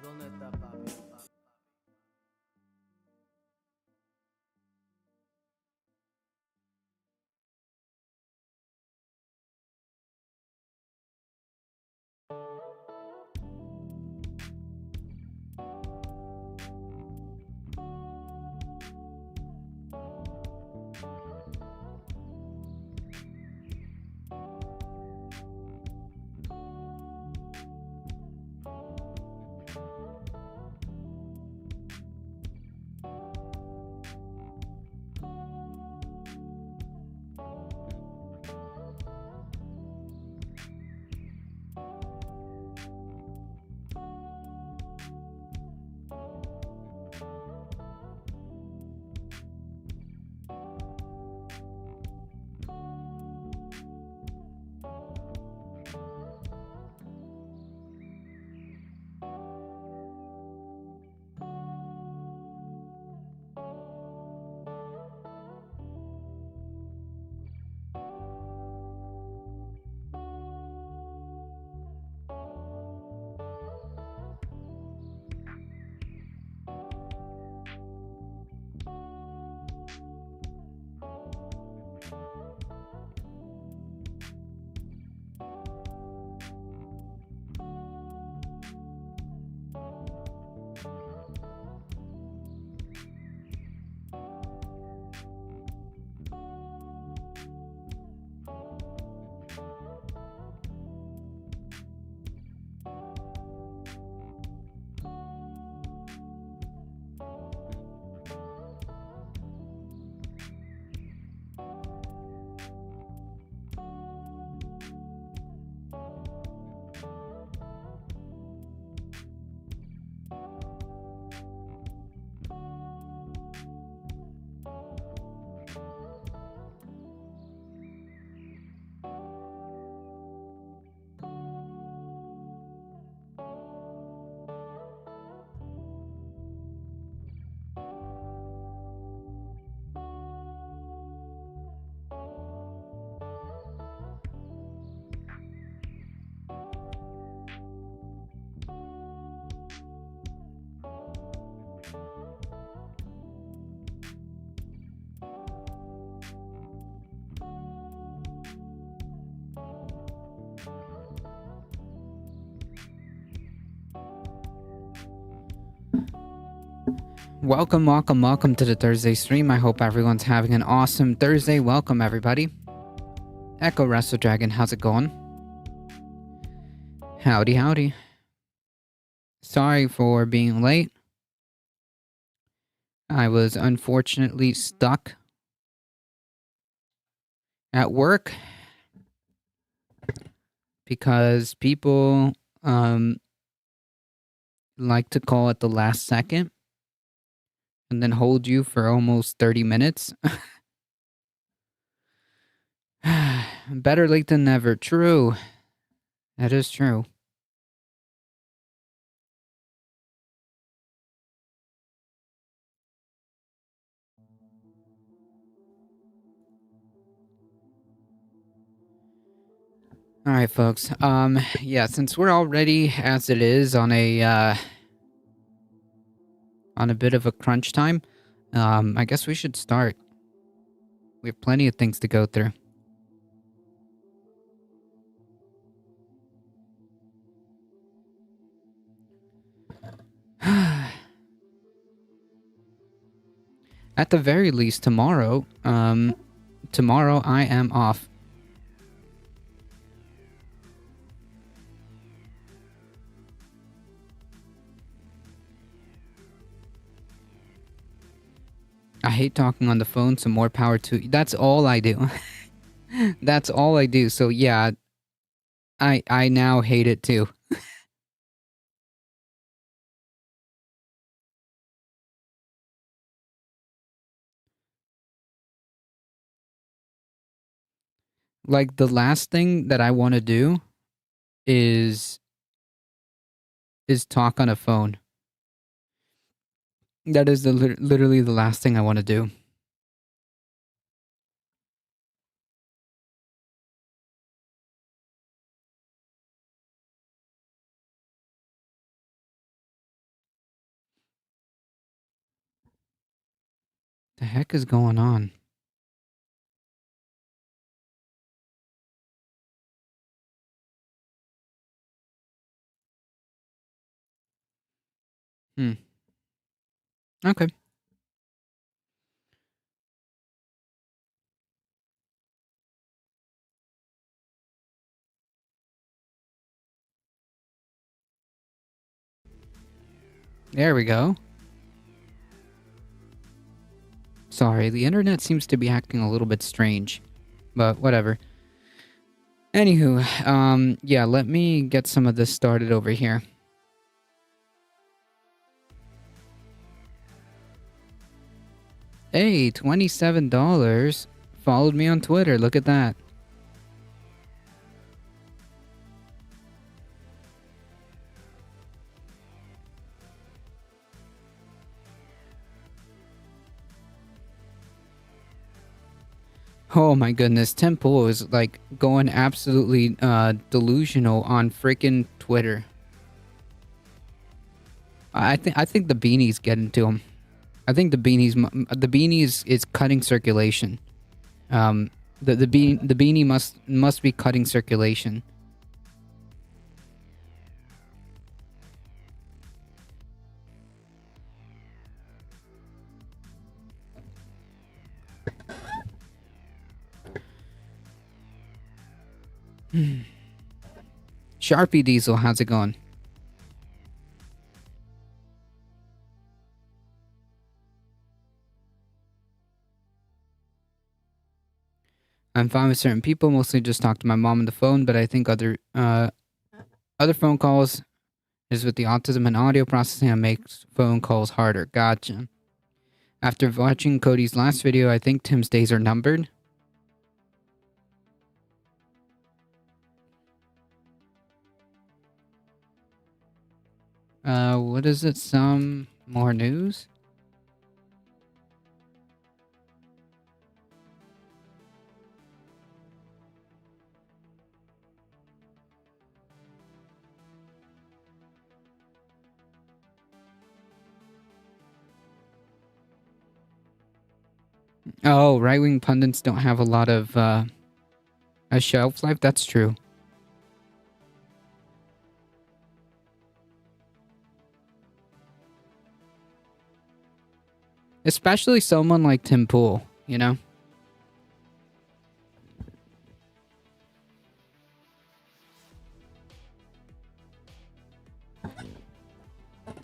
¿Dónde está papi? Welcome to the Thursday stream. I hope everyone's having an awesome Thursday. Welcome, everybody. Echo Wrestle Dragon, how's it going? Howdy. Sorry for being late. I was unfortunately stuck at work because people like to call at the last second and then hold you for almost 30 minutes. Better late than never. True. That is true. All right, folks. Yeah, since we're already as it is on a bit of a crunch time, I guess we should start. We have plenty of things to go through. At the very least, tomorrow, tomorrow I am off. I hate talking on the phone, so more power to you. That's all I do. That's all I do. So yeah, I now hate it too. Like the last thing that I want to do is talk on a phone. That is literally the last thing I want to do. The heck is going on? Hmm. Okay. There we go. Sorry, the internet seems to be acting a little bit strange, but whatever. Anywho, yeah, let me get some of this started over here. Hey, $27. Followed me on Twitter. Look at that. Oh my goodness, Tim Pool is like going absolutely delusional on freaking Twitter. I think the beanies getting to him. I think the beanie is cutting circulation. The beanie must be cutting circulation. Sharpie Diesel, how's it going? I'm fine with certain people, mostly just talk to my mom on the phone, but I think other phone calls is with the autism and audio processing that makes phone calls harder. Gotcha. After watching Cody's last video, I think Tim's days are numbered. What is it? Some more news? Oh, right-wing pundits don't have a lot of, a shelf life? That's true. Especially someone like Tim Pool, you know?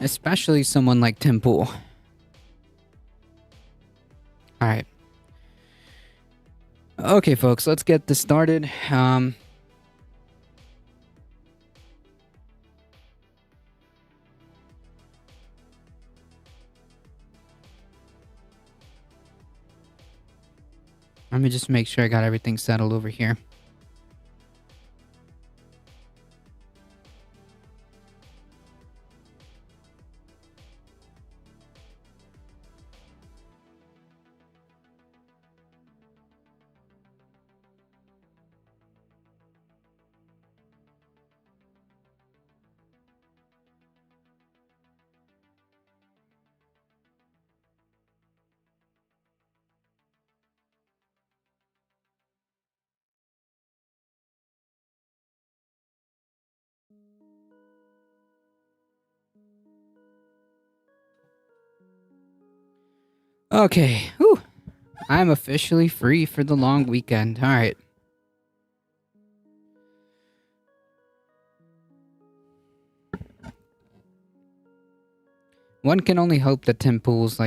Especially someone like Tim Pool. Alright. Okay, folks, let's get this started. Let me just make sure I got everything settled over here. Okay. Whew. I'm officially free for the long weekend. All right. One can only hope that Tim Pool's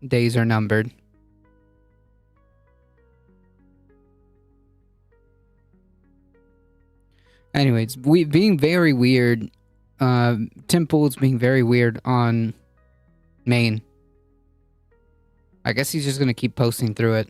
days are numbered. Anyways, being very weird. Tim Pool's being very weird on Maine. I guess he's just gonna keep posting through it.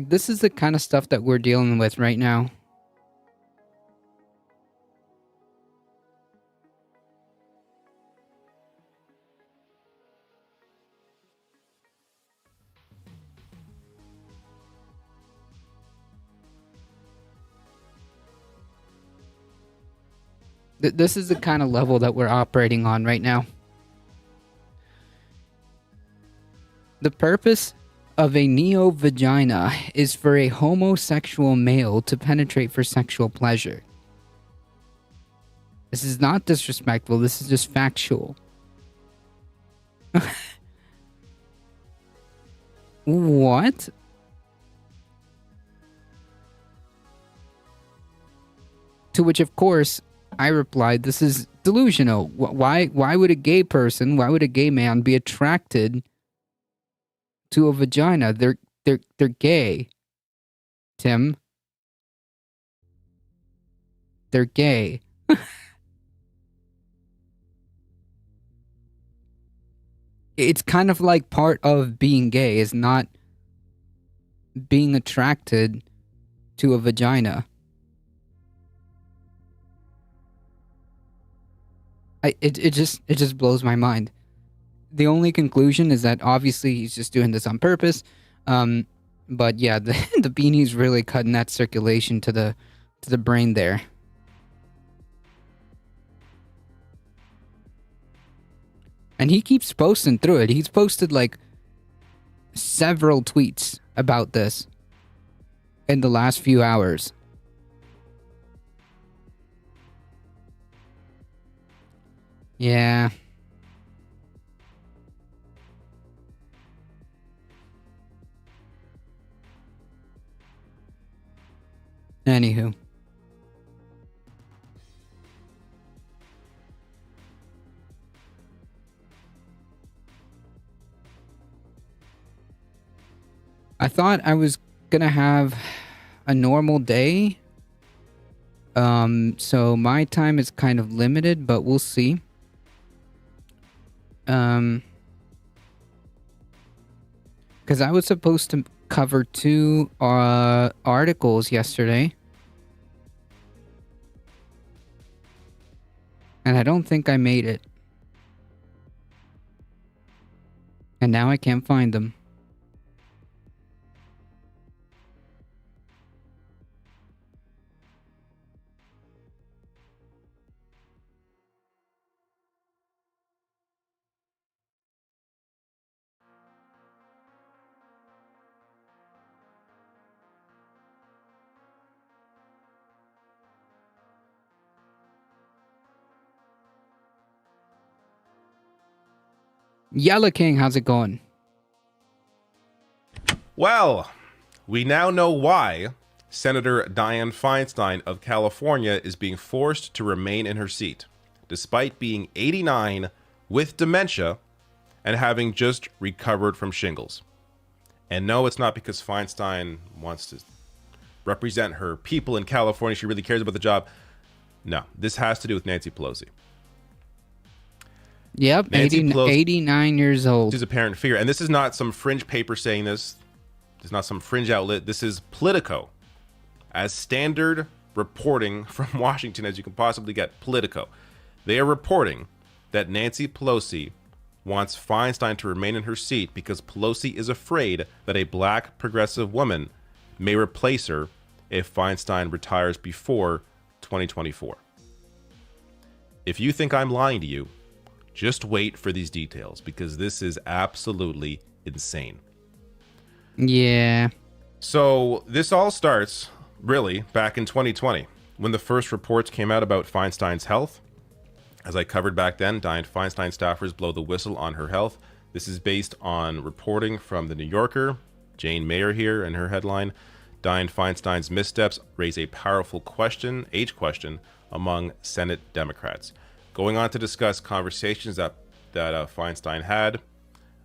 This is the kind of stuff that we're dealing with right now. This is the kind of level that we're operating on right now. The purpose of a neo-vagina is for a homosexual male to penetrate for sexual pleasure. This is not disrespectful, this is just factual. What? To which, of course, I replied, this is delusional. Why would a gay person, why would a gay man be attracted to a vagina? They're gay, Tim. They're gay. It's kind of like part of being gay is not being attracted to a vagina. It just blows my mind. The only conclusion is that obviously he's just doing this on purpose. But yeah, the beanie's really cutting that circulation to the brain there. And he keeps posting through it. He's posted several tweets about this in the last few hours. Yeah. Anywho. I thought I was gonna have a normal day. So my time is kind of limited, but we'll see. Because I was supposed to cover 2 articles yesterday. And I don't think I made it. And now I can't find them. Yellow King, how's it going? Well, we now know why Senator Dianne Feinstein of California is being forced to remain in her seat, despite being 89 with dementia and having just recovered from shingles. And no, it's not because Feinstein wants to represent her people in California. She really cares about the job. No, this has to do with Nancy Pelosi. Yep, 89 years old. She's a parent figure. And this is not some fringe paper saying this. This is not some fringe outlet. This is Politico. As standard reporting from Washington as you can possibly get. Politico. They are reporting that Nancy Pelosi wants Feinstein to remain in her seat because Pelosi is afraid that a black progressive woman may replace her if Feinstein retires before 2024. If you think I'm lying to you, just wait for these details, because this is absolutely insane. Yeah. So this all starts, really, back in 2020, when the first reports came out about Feinstein's health. As I covered back then, Dianne Feinstein staffers blow the whistle on her health. This is based on reporting from The New Yorker. Jane Mayer here in her headline. Dianne Feinstein's missteps raise a powerful age question, among Senate Democrats. Going on to discuss conversations that Feinstein had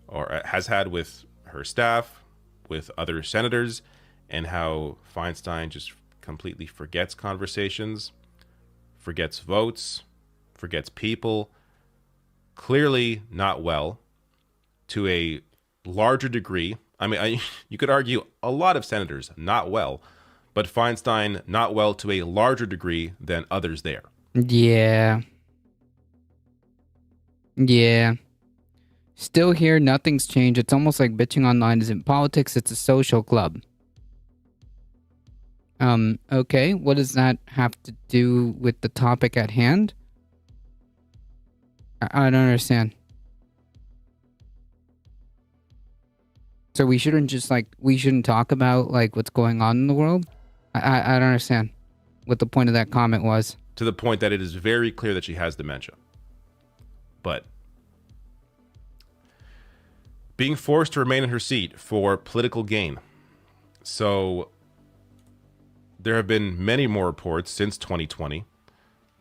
or has had with her staff, with other senators, and how Feinstein just completely forgets conversations, forgets votes, forgets people. Clearly not well, to a larger degree. I mean, you could argue a lot of senators not well, but Feinstein not well to a larger degree than others there. Yeah. Yeah. Still here, nothing's changed. It's almost like bitching online isn't politics, it's a social club. Okay, what does that have to do with the topic at hand? I don't understand. So we shouldn't talk about like what's going on in the world? I don't understand what the point of that comment was. To the point that it is very clear that she has dementia. But being forced to remain in her seat for political gain. So there have been many more reports since 2020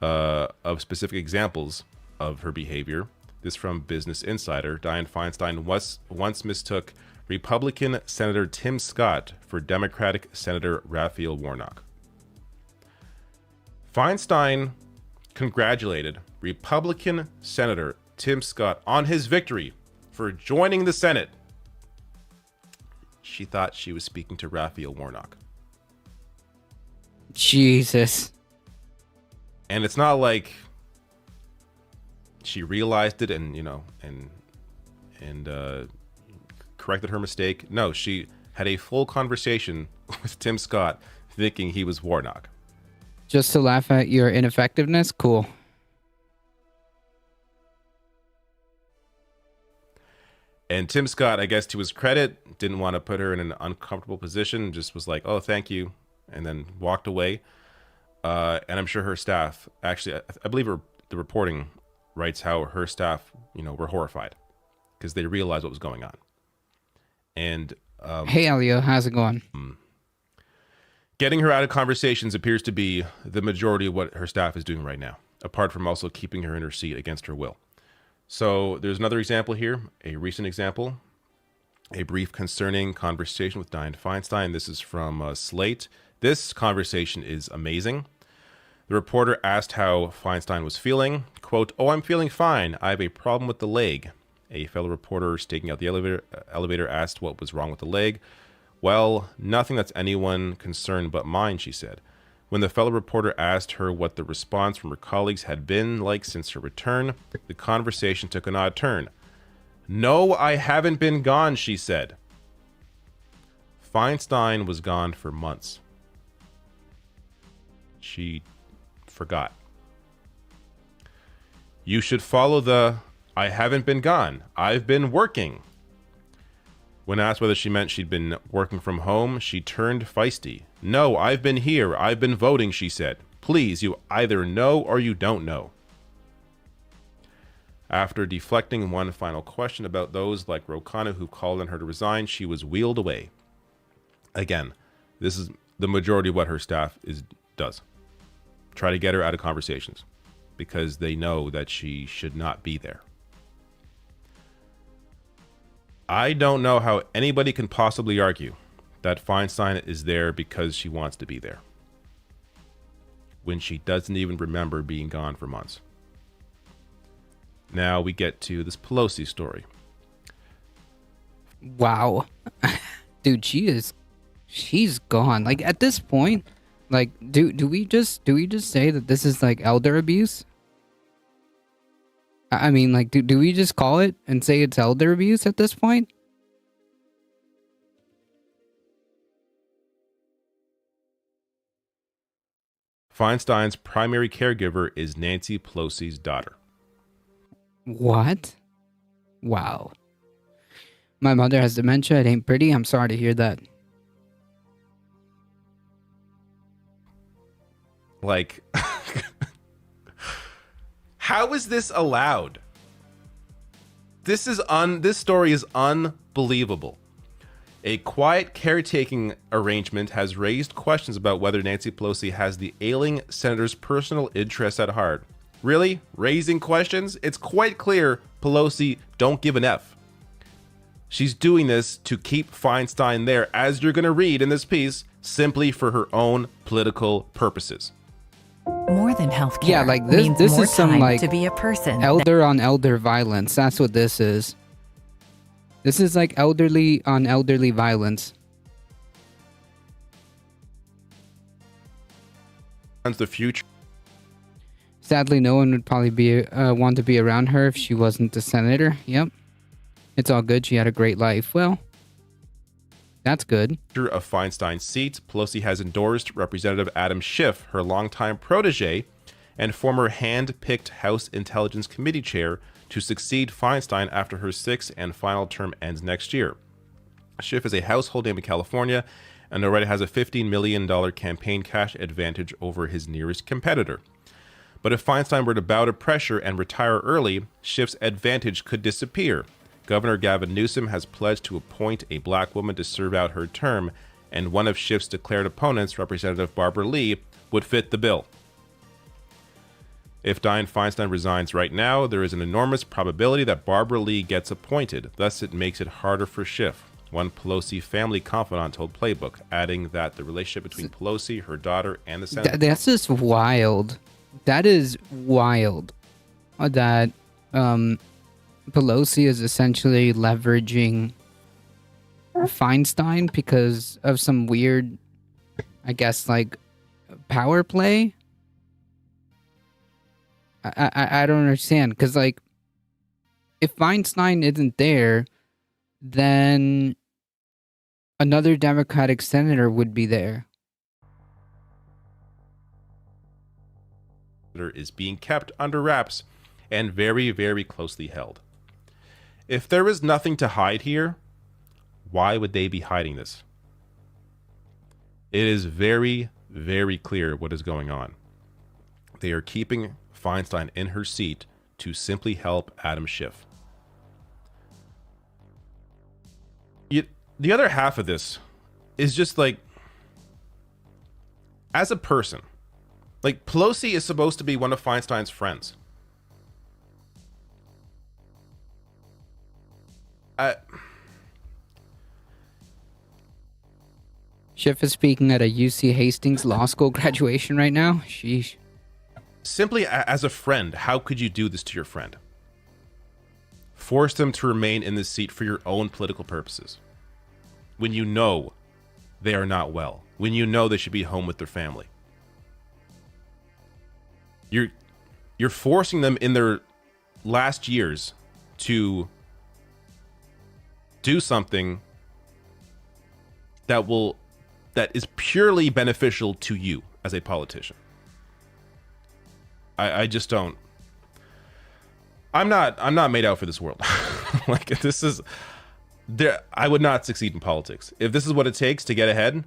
of specific examples of her behavior. This from Business Insider. Dianne Feinstein once mistook Republican Senator Tim Scott for Democratic Senator Raphael Warnock. Feinstein congratulated Republican Senator Tim Scott on his victory for joining the Senate. She thought she was speaking to Raphael Warnock. Jesus. And it's not like she realized it and corrected her mistake. No, she had a full conversation with Tim Scott thinking he was Warnock. Just to laugh at your ineffectiveness? Cool. And Tim Scott, I guess to his credit, didn't want to put her in an uncomfortable position, just was like, oh, thank you, and then walked away. And I'm sure her staff, actually, I believe the reporting writes how her staff, were horrified because they realized what was going on. And hey, Elio, how's it going? Getting her out of conversations appears to be the majority of what her staff is doing right now, apart from also keeping her in her seat against her will. So there's another example here, a recent example, a brief concerning conversation with Dianne Feinstein. This is from Slate. This conversation is amazing. The reporter asked how Feinstein was feeling. Quote, "Oh, I'm feeling fine. I have a problem with the leg." A fellow reporter staking out the elevator asked what was wrong with the leg. "Well, nothing that's anyone concerned but mine," she said. When the fellow reporter asked her what the response from her colleagues had been like since her return, the conversation took an odd turn. "No, I haven't been gone," she said. Feinstein was gone for months. She forgot. You should follow the "I haven't been gone. I've been working." When asked whether she meant she'd been working from home, she turned feisty. "No, I've been here. I've been voting," she said. "Please, you either know or you don't know." After deflecting one final question about those like Ro Khanna who called on her to resign, she was wheeled away. Again, this is the majority of what her staff does. Try to get her out of conversations because they know that she should not be there. I don't know how anybody can possibly argue that Feinstein is there because she wants to be there, when she doesn't even remember being gone for months. Now we get to this Pelosi story. Wow. Dude, she's gone. Like at this point, like do we just say that this is like elder abuse? I mean, like, do we just call it and say it's elder abuse at this point? Feinstein's primary caregiver is Nancy Pelosi's daughter. What? Wow. My mother has dementia. It ain't pretty. I'm sorry to hear that. Like, how is this allowed? This story is unbelievable. A quiet caretaking arrangement has raised questions about whether Nancy Pelosi has the ailing senator's personal interests at heart. Really? Raising questions? It's quite clear Pelosi don't give an F. She's doing this to keep Feinstein there, as you're going to read in this piece, simply for her own political purposes. More than healthcare. Yeah, like this means this more is some time like to be a person. elder on elder violence. That's what this is. This is like elderly on elderly violence. The future. Sadly, no one would probably be want to be around her if she wasn't a senator. Yep. It's all good. She had a great life. Well, that's good. Of Feinstein's seat, Pelosi has endorsed Representative Adam Schiff, her longtime protege and former hand-picked House Intelligence Committee chair, to succeed Feinstein after her sixth and final term ends next year. Schiff is a household name in California and already has a $15 million campaign cash advantage over his nearest competitor. But if Feinstein were to bow to pressure and retire early, Schiff's advantage could disappear. Governor Gavin Newsom has pledged to appoint a black woman to serve out her term, and one of Schiff's declared opponents, Representative Barbara Lee, would fit the bill. If Dianne Feinstein resigns right now, there is an enormous probability that Barbara Lee gets appointed. Thus, it makes it harder for Schiff, one Pelosi family confidant told Playbook, adding that the relationship between Pelosi, her daughter, and the Senate... That's just wild. That is wild. That Pelosi is essentially leveraging Feinstein because of some weird, I guess, like, power play. I don't understand, because, like, if Feinstein isn't there, then another Democratic senator would be there. Is being kept under wraps and very, very closely held. If there is nothing to hide here, why would they be hiding this? It is very, very clear what is going on. They are keeping Feinstein in her seat to simply help Adam Schiff. The other half of this is just like, as a person, like, Pelosi is supposed to be one of Feinstein's friends. Schiff is speaking at a UC Hastings Law School graduation right now. Sheesh. Simply as a friend, how could you do this to your friend? Force them to remain in this seat for your own political purposes. When you know they are not well. When you know they should be home with their family. You're forcing them in their last years to do something that is purely beneficial to you as a politician. I just don't. I'm not made out for this world. Like, this is there. I would not succeed in politics if this is what it takes to get ahead.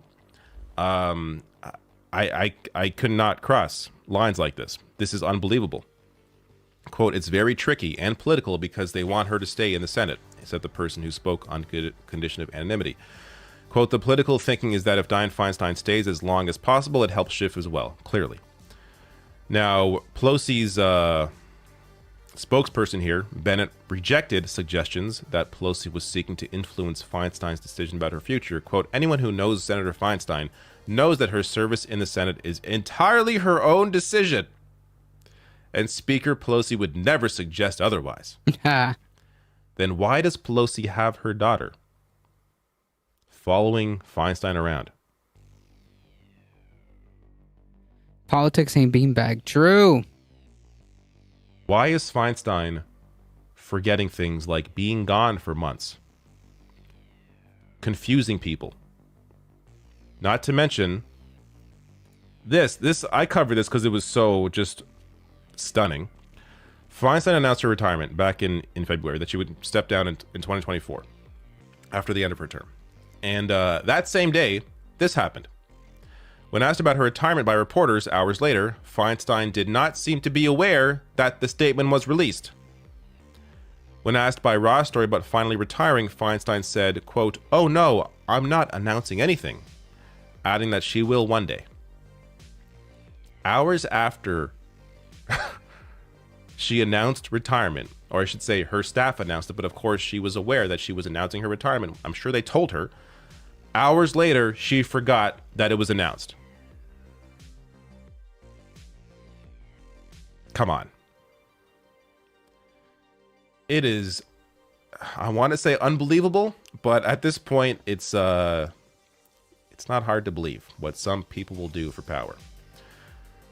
I could not cross lines like this. This is unbelievable. Quote, it's very tricky and political because they want her to stay in the Senate, said the person who spoke on condition of anonymity. Quote, the political thinking is that if Dianne Feinstein stays as long as possible, it helps Schiff as well, clearly. Now, Pelosi's spokesperson here, Bennett, rejected suggestions that Pelosi was seeking to influence Feinstein's decision about her future. Quote, anyone who knows Senator Feinstein knows that her service in the Senate is entirely her own decision. And Speaker Pelosi would never suggest otherwise. Then why does Pelosi have her daughter following Feinstein around? Politics ain't beanbag. True. Why is Feinstein forgetting things like being gone for months? Confusing people. Not to mention This I covered this because it was so just stunning. Feinstein announced her retirement back in February, that she would step down in 2024 after the end of her term. And that same day, this happened. When asked about her retirement by reporters hours later, Feinstein did not seem to be aware that the statement was released. When asked by Raw Story about finally retiring, Feinstein said, quote, "Oh no, I'm not announcing anything," adding that she will one day. Hours after she announced retirement, or I should say her staff announced it, but of course she was aware that she was announcing her retirement. I'm sure they told her. Hours later, she forgot that it was announced. Come on. It is, I want to say unbelievable, but at this point, it's not hard to believe what some people will do for power.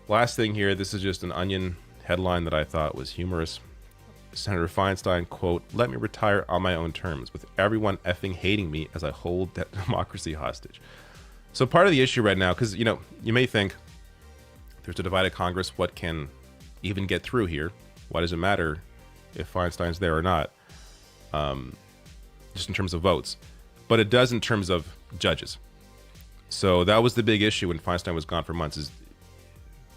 Last thing here, this is just an Onion headline that I thought was humorous. Senator Feinstein, quote, "Let me retire on my own terms, with everyone effing hating me as I hold that democracy hostage." So part of the issue right now, because, you may think there's a divided Congress, what can even get through here? Why does it matter if Feinstein's there or not? Just in terms of votes. But it does in terms of judges. So that was the big issue when Feinstein was gone for months, is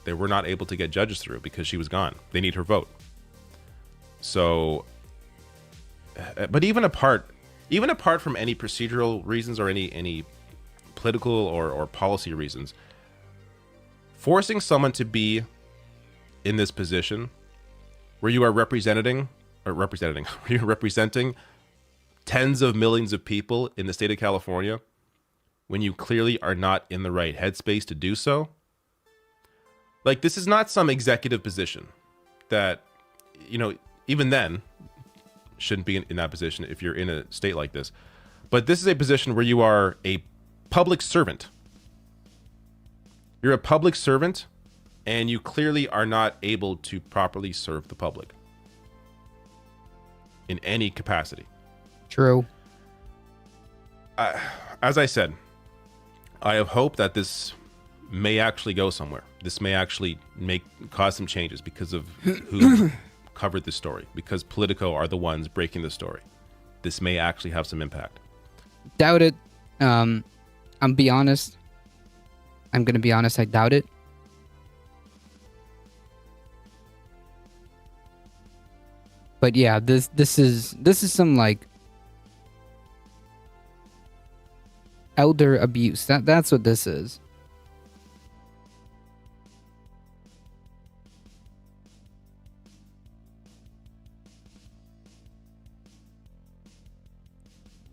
they were not able to get judges through because she was gone. They need her vote. So, but even apart from any procedural reasons or any political or policy reasons, forcing someone to be in this position where you are representing tens of millions of people in the state of California, when you clearly are not in the right headspace to do so. Like, this is not some executive position that, even then shouldn't be in that position if you're in a state like this. But this is a position where you are a public servant. You're a public servant, and you clearly are not able to properly serve the public in any capacity. True. As I said, I have hope that this may actually go somewhere. This may actually cause some changes because of who covered this story, because Politico are the ones breaking the story. This may actually have some impact. Doubt it. I'm gonna be honest. I doubt it. But yeah, this is some like elder abuse. That's what this is.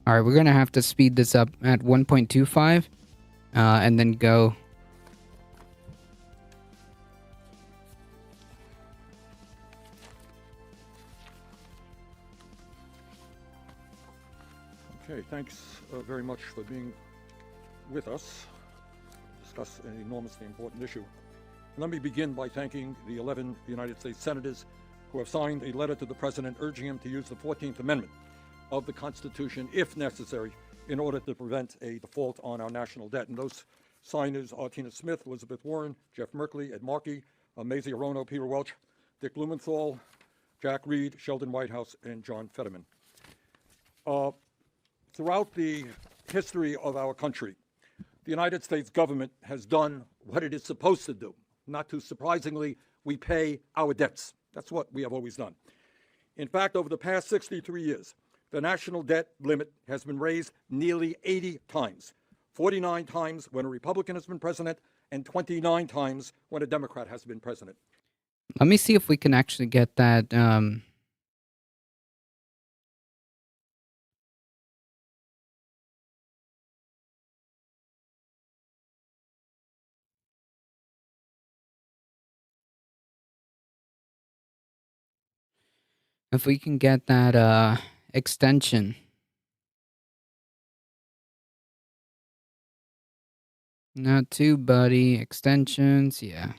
All right, we're gonna have to speed this up at 1.25, and then go. Okay, thanks very much for being with us to discuss an enormously important issue. Let me begin by thanking the 11 United States senators who have signed a letter to the President urging him to use the 14th Amendment of the Constitution, if necessary, in order to prevent a default on our national debt. And those signers are Tina Smith, Elizabeth Warren, Jeff Merkley, Ed Markey, Mazie Hirono, Peter Welch, Dick Blumenthal, Jack Reed, Sheldon Whitehouse, and John Fetterman. Throughout the history of our country, the United States government has done what it is supposed to do. Not too surprisingly, we pay our debts. That's what we have always done. In fact, over the past 63 years, the national debt limit has been raised nearly 80 times, 49 times when a Republican has been president, and 29 times when a Democrat has been president. Let me see if we can actually get that. If we can get that extension. Not too, buddy. Extensions, yeah.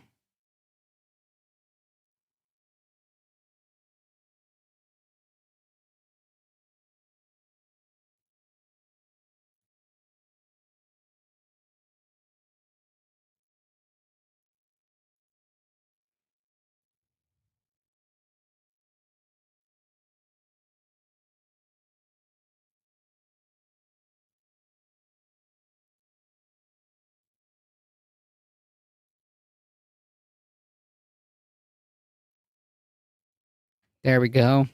There we go.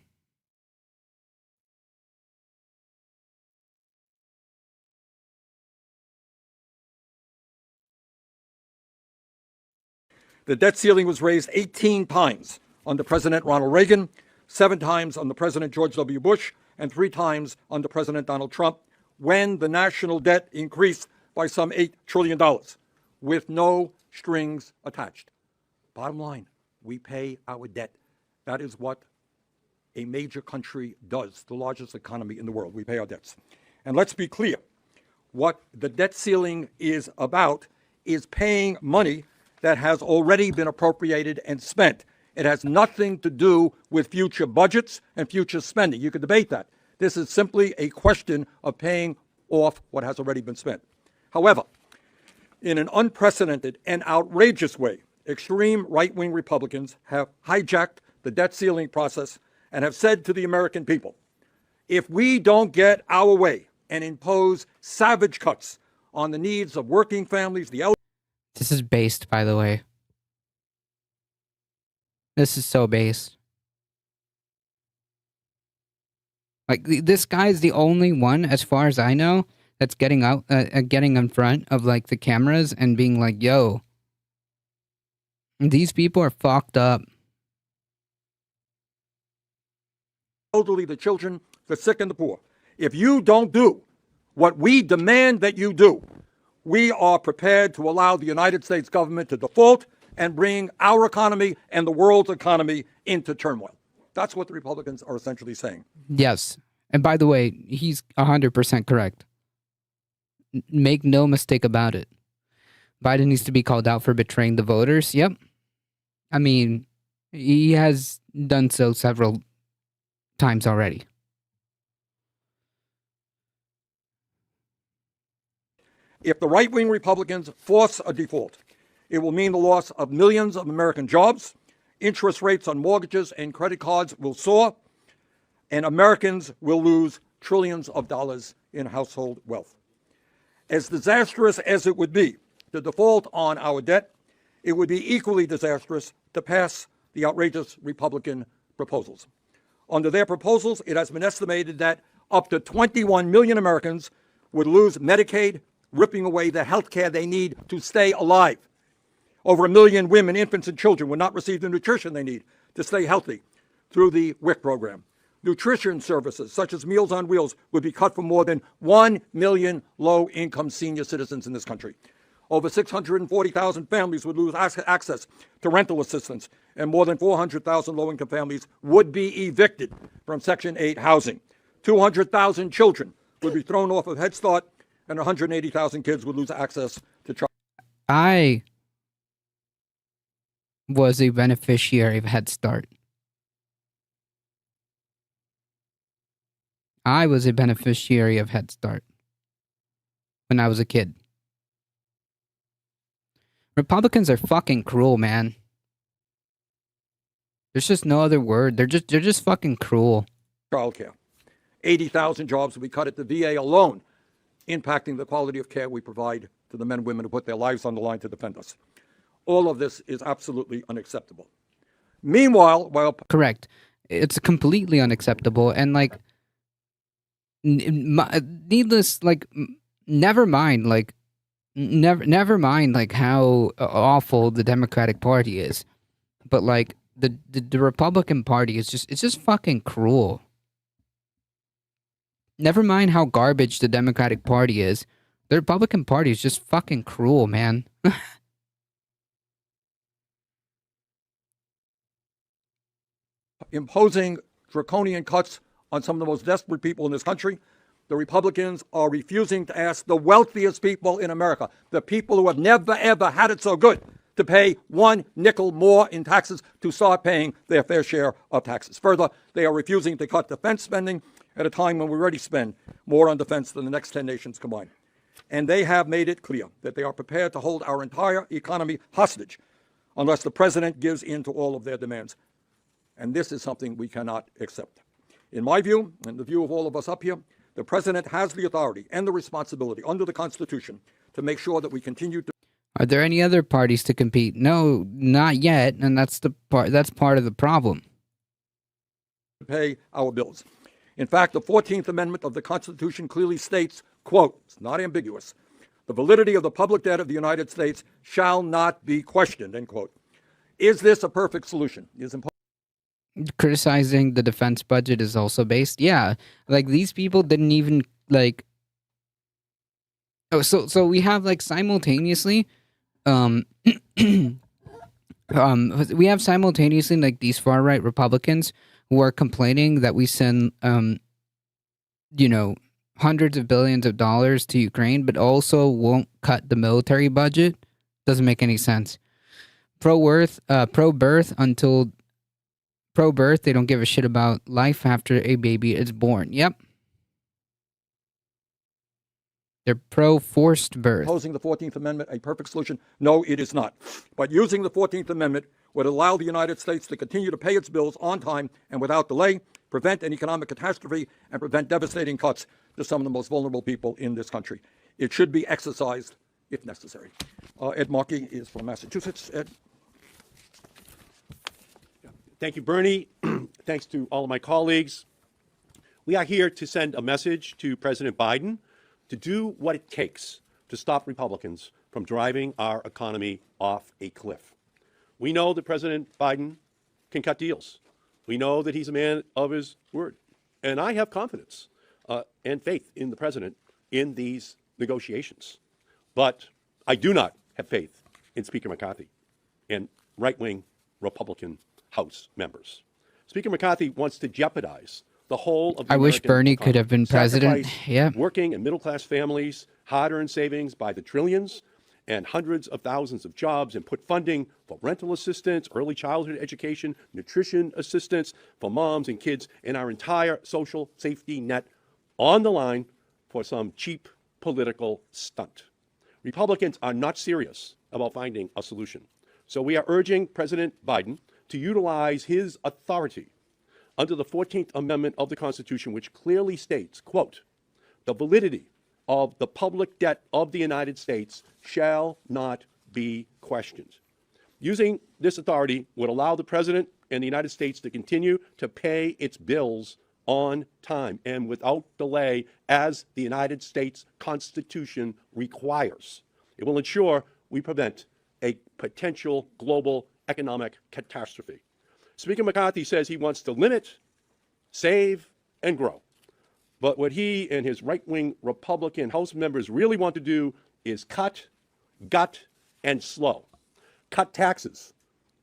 The debt ceiling was raised 18 times under President Ronald Reagan, 7 times under President George W. Bush, and 3 times under President Donald Trump, when the national debt increased by some $8 trillion with no strings attached. Bottom line, we pay our debt. That is what a major country does, the largest economy in the world. We pay our debts. And let's be clear, what the debt ceiling is about is paying money that has already been appropriated and spent. It has nothing to do with future budgets and future spending. You could debate that. This is simply a question of paying off what has already been spent. However, in an unprecedented and outrageous way, extreme right-wing Republicans have hijacked the debt ceiling process and have said to the American people, if we don't get our way and impose savage cuts on the needs of working families, the elderly. This is based, by the way. This is so based. Like, this guy is the only one, as far as I know, that's getting out, getting in front of, like, the cameras and being like, yo, these people are fucked up. Elderly, the children, the sick, and the poor. If you don't do what we demand that you do, we are prepared to allow the United States government to default and bring our economy and the world's economy into turmoil. That's what the Republicans are essentially saying. Yes. And by the way, he's 100% correct. Make no mistake about it. Biden needs to be called out for betraying the voters. Yep. I mean, he has done so several times already. If the right-wing Republicans force a default, it will mean the loss of millions of American jobs, interest rates on mortgages and credit cards will soar, and Americans will lose trillions of dollars in household wealth. As disastrous as it would be to default on our debt, it would be equally disastrous to pass the outrageous Republican proposals. Under their proposals, it has been estimated that up to 21 million Americans would lose Medicaid, ripping away the health care they need to stay alive. Over 1 million women, infants, and children would not receive the nutrition they need to stay healthy through the WIC program. Nutrition services, such as Meals on Wheels, would be cut for more than 1 million low-income senior citizens in this country. Over 640,000 families would lose access to rental assistance, and more than 400,000 low-income families would be evicted from Section 8 housing. 200,000 children would be thrown off of Head Start, and 180,000 kids would lose access to child. I was a beneficiary of Head Start. I was a beneficiary of Head Start when I was a kid. Republicans are fucking cruel, man. There's just no other word. They're just fucking cruel. Childcare. 80,000 jobs will be cut at the VA alone, impacting the quality of care we provide to the men and women who put their lives on the line to defend us. All of this is absolutely unacceptable. Meanwhile, while... Correct. It's completely unacceptable. And, like, needless, like, never mind, like, never mind, like, how awful the Democratic Party is. But, like, the Republican Party is it's just fucking cruel. Never mind how garbage the Democratic Party is. The Republican Party is just fucking cruel, man. Imposing draconian cuts on some of the most desperate people in this country, the Republicans are refusing to ask the wealthiest people in America, the people who have never, ever had it so good, to pay 1 nickel more in taxes to start paying their fair share of taxes. Further, they are refusing to cut defense spending at a time when we already spend more on defense than the next 10 nations combined. And they have made it clear that they are prepared to hold our entire economy hostage unless the president gives in to all of their demands. And this is something we cannot accept. In my view, and the view of all of us up here, the president has the authority and the responsibility under the Constitution to make sure that we continue to... Are there any other parties to compete? No, not yet, and that's part of the problem. pay our bills. In fact, the 14th Amendment of the Constitution clearly states, quote, it's not ambiguous, the validity of the public debt of the United States shall not be questioned, end quote. Is this a perfect solution? Criticizing the defense budget is also based. Yeah, like these people didn't even like. Oh, so we have like simultaneously, we have simultaneously like these far right Republicans who are complaining that we send hundreds of billions of dollars to Ukraine, but also won't cut the military budget. Doesn't make any sense. Pro-birth, they don't give a shit about life after a baby is born. Yep. They're pro-forced birth. Opposing the 14th Amendment a perfect solution? No, it is not. But using the 14th Amendment would allow the United States to continue to pay its bills on time and without delay, prevent an economic catastrophe, and prevent devastating cuts to some of the most vulnerable people in this country. It should be exercised if necessary. Ed Markey is from Massachusetts. Ed? Thank you, Bernie. Thanks to all of my colleagues. We are here to send a message to President Biden to do what it takes to stop Republicans from driving our economy off a cliff. We know that President Biden can cut deals. We know that he's a man of his word. And I have confidence and faith in the president in these negotiations. But I do not have faith in Speaker McCarthy and right-wing Republican House members. Speaker McCarthy wants to jeopardize the whole of the I wish American Bernie economy, could have been president. sacrifice Yeah. working and middle-class families, hard-earned savings by the trillions, and hundreds of thousands of jobs, and put funding for rental assistance, early childhood education, nutrition assistance for moms and kids, and our entire social safety net on the line for some cheap political stunt. Republicans are not serious about finding a solution. So we are urging President Biden to utilize his authority under the 14th Amendment of the Constitution, which clearly states, quote, the validity of the public debt of the United States shall not be questioned. Using this authority would allow the President and the United States to continue to pay its bills on time and without delay, as the United States Constitution requires. It will ensure we prevent a potential global economic catastrophe. Speaker McCarthy says he wants to limit, save, and grow. But what he and his right-wing Republican House members really want to do is cut, gut, and slow. Cut taxes,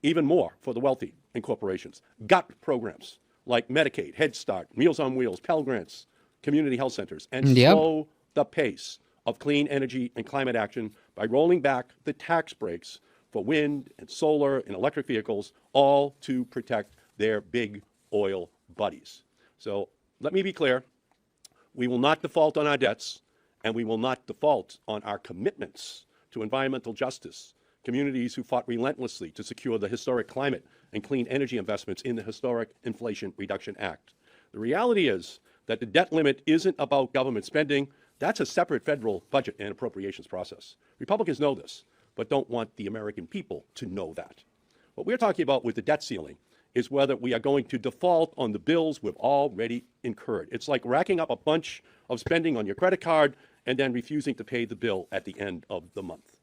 even more for the wealthy and corporations. Gut programs like Medicaid, Head Start, Meals on Wheels, Pell Grants, community health centers, and slow the pace of clean energy and climate action by rolling back the tax breaks for wind and solar and electric vehicles, all to protect their big oil buddies. So let me be clear. We will not default on our debts, and we will not default on our commitments to environmental justice, communities who fought relentlessly to secure the historic climate and clean energy investments in the historic Inflation Reduction Act. The reality is that the debt limit isn't about government spending. That's a separate federal budget and appropriations process. Republicans know this, but don't want the American people to know that. What we're talking about with the debt ceiling is whether we are going to default on the bills we've already incurred. It's like racking up a bunch of spending on your credit card and then refusing to pay the bill at the end of the month.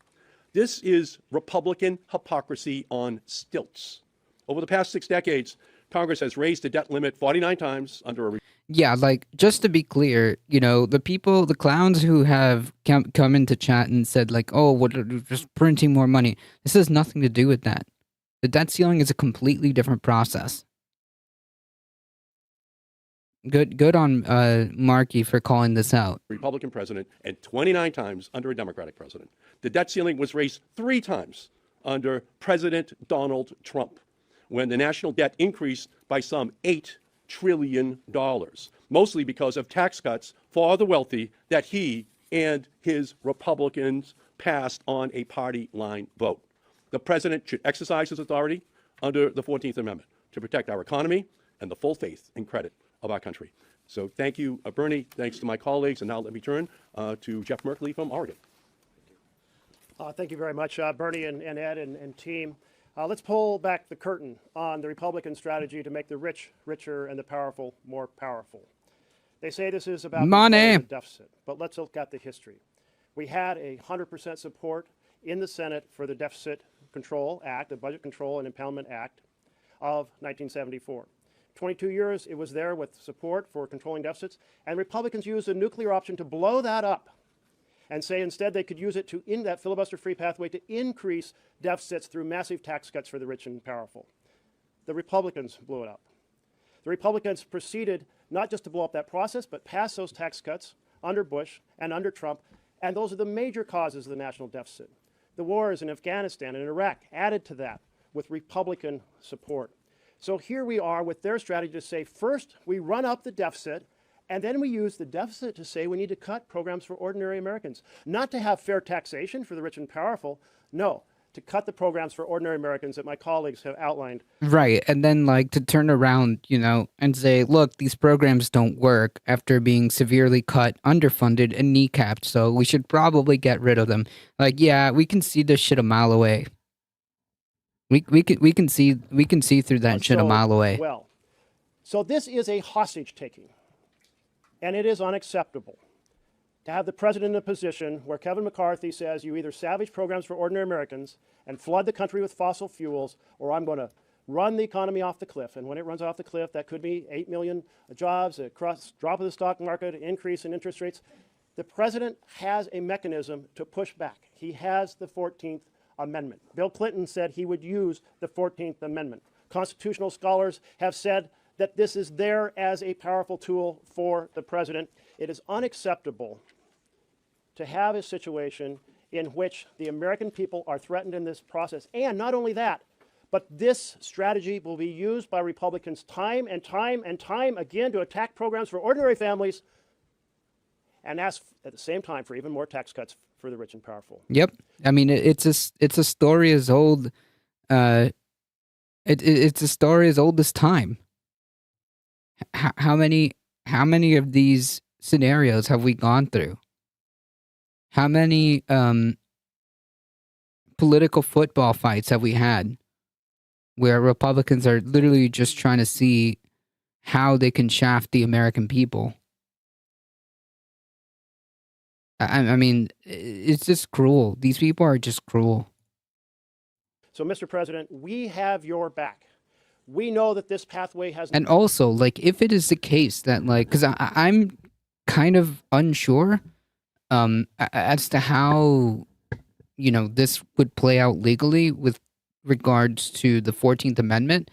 This is Republican hypocrisy on stilts. Over the past 6 decades, Congress has raised the debt limit 49 times under a... Yeah, like, just to be clear, the clowns who have come into chat and said, like, oh, what, just printing more money. This has nothing to do with that. The debt ceiling is a completely different process. Good on Markey for calling this out. Republican president and 29 times under a Democratic president. The debt ceiling was raised 3 times under President Donald Trump, when the national debt increased by some $8 trillion, mostly because of tax cuts for the wealthy that he and his Republicans passed on a party line vote. The president should exercise his authority under the 14th Amendment to protect our economy and the full faith and credit of our country. So thank you, Bernie. Thanks to my colleagues. And now let me turn to Jeff Merkley from Oregon. Thank you very much, Bernie and Ed and team. Let's pull back the curtain on the Republican strategy to make the rich richer and the powerful more powerful. They say this is about Money. controlling the deficit, but let's look at the history. We had 100% support in the Senate for the Deficit Control Act, the Budget Control and Impoundment Act of 1974. 22 years it was there with support for controlling deficits, and Republicans used the nuclear option to blow that up and say instead they could use it to, in that filibuster-free pathway, to increase deficits through massive tax cuts for the rich and powerful. The Republicans blew it up. The Republicans proceeded not just to blow up that process, but pass those tax cuts under Bush and under Trump, and those are the major causes of the national deficit. The wars in Afghanistan and Iraq added to that with Republican support. So here we are with their strategy to say, first, we run up the deficit, and then we use the deficit to say we need to cut programs for ordinary Americans. Not to have fair taxation for the rich and powerful, no, to cut the programs for ordinary Americans that my colleagues have outlined. Right. And then, like, to turn around, and say, look, these programs don't work after being severely cut, underfunded, and kneecapped, so we should probably get rid of them. Like, yeah, we can see this shit a mile away. We can see through that shit a mile away. Well, so this is a hostage taking, and it is unacceptable to have the president in a position where Kevin McCarthy says you either savage programs for ordinary Americans and flood the country with fossil fuels, or I'm going to run the economy off the cliff. And when it runs off the cliff, that could be 8 million jobs, a drop of the stock market, increase in interest rates. The president has a mechanism to push back. He has the 14th Amendment. Bill Clinton said he would use the 14th Amendment. Constitutional scholars have said that this is there as a powerful tool for the president. It is unacceptable to have a situation in which the American people are threatened in this process. And not only that, but this strategy will be used by Republicans time and time and time again to attack programs for ordinary families and ask at the same time for even more tax cuts for the rich and powerful. Yep. I mean, it's a story as old. It's a story as old as time. How many of these scenarios have we gone through? How many political football fights have we had where Republicans are literally just trying to see how they can shaft the American people? I mean, it's just cruel. These people are just cruel. So, Mr. President, we have your back. We know that this pathway has... And also, like, if it is the case that, like, because I'm kind of unsure as to how, this would play out legally with regards to the 14th Amendment.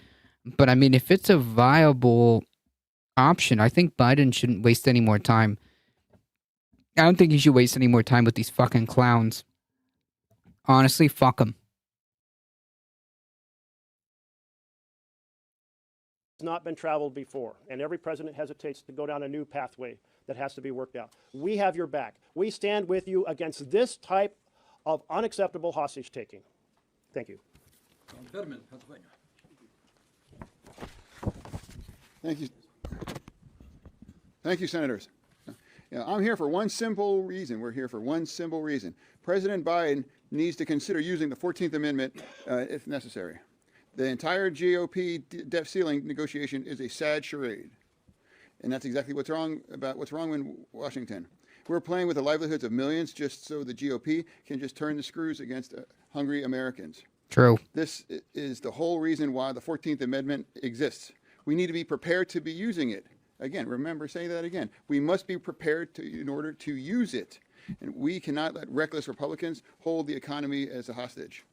But, I mean, if it's a viable option, I think Biden shouldn't waste any more time. I don't think he should waste any more time with these fucking clowns. Honestly, fuck them. Not been traveled before, and every president hesitates to go down a new pathway that has to be worked out. We have your back. We stand with you against this type of unacceptable hostage taking. Thank you. Fetterman, Pennsylvania. Thank you. Thank you, Senators. I'm here for one simple reason. We're here for one simple reason. President Biden needs to consider using the 14th Amendment if necessary. The entire GOP debt ceiling negotiation is a sad charade. And that's exactly what's wrong in Washington. We're playing with the livelihoods of millions just so the GOP can just turn the screws against hungry Americans. True. This is the whole reason why the 14th Amendment exists. We need to be prepared to be using it. Again, remember saying that again. We must be prepared in order to use it. And we cannot let reckless Republicans hold the economy as a hostage.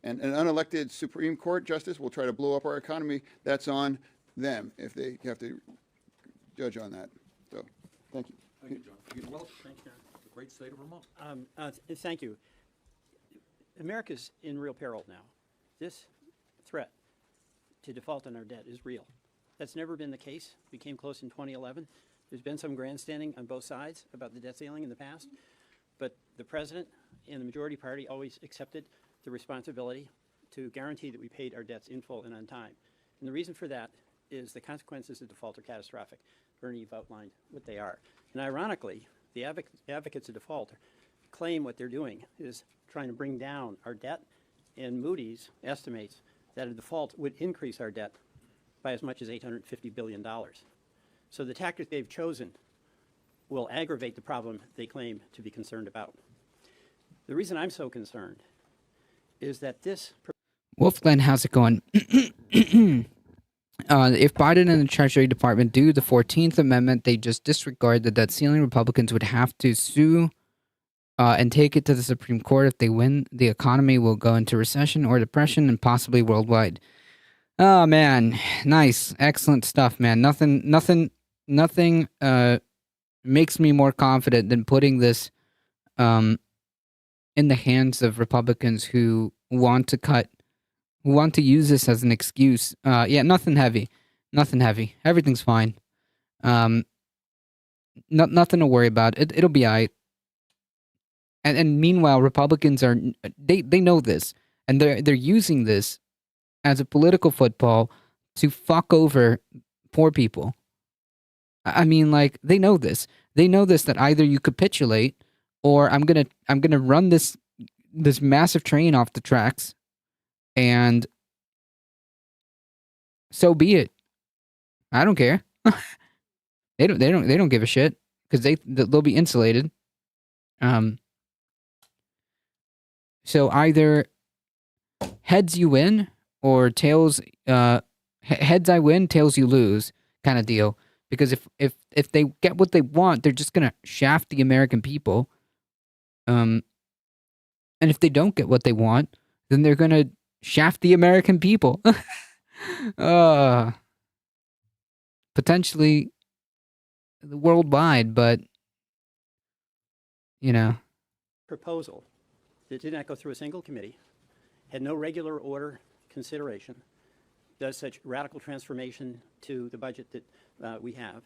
And an unelected Supreme Court justice will try to blow up our economy. That's on them if they have to judge on that. So, thank you. Thank you, John. Peter Welch, thank you. The great state of Vermont. Thank you. America's in real peril now. This threat to default on our debt is real. That's never been the case. We came close in 2011. There's been some grandstanding on both sides about the debt ceiling in the past, but the president and the majority party always accepted the responsibility to guarantee that we paid our debts in full and on time. And the reason for that is the consequences of default are catastrophic. Bernie, you've outlined what they are. And ironically, the advocates of default claim what they're doing is trying to bring down our debt, and Moody's estimates that a default would increase our debt by as much as $850 billion. So the tactic they've chosen will aggravate the problem they claim to be concerned about. The reason I'm so concerned is that this... Wolfglen, how's it going? If Biden and the Treasury Department do the 14th Amendment, they just disregard the debt ceiling. Republicans would have to sue and take it to the Supreme Court. If they win, the economy will go into recession or depression and possibly worldwide. Oh, man. Nice. Excellent stuff, man. Nothing makes me more confident than putting this in the hands of Republicans who want to use this as an excuse. Yeah, nothing heavy. Everything's fine. Nothing to worry about. It'll be all right. And meanwhile, Republicans they know this, and they're using this as a political football to fuck over poor people. I mean, like, they know this. They know this, that either you capitulate or I'm gonna run this massive train off the tracks, and so be it. I don't care. They don't give a shit because they'll be insulated. So either heads you win or tails. Heads I win, tails you lose, kind of deal. Because if they get what they want, they're just gonna shaft the American people. And if they don't get what they want, then they're gonna shaft the American people. Potentially worldwide, but proposal that did not go through a single committee, had no regular order consideration, does such radical transformation to the budget that we have.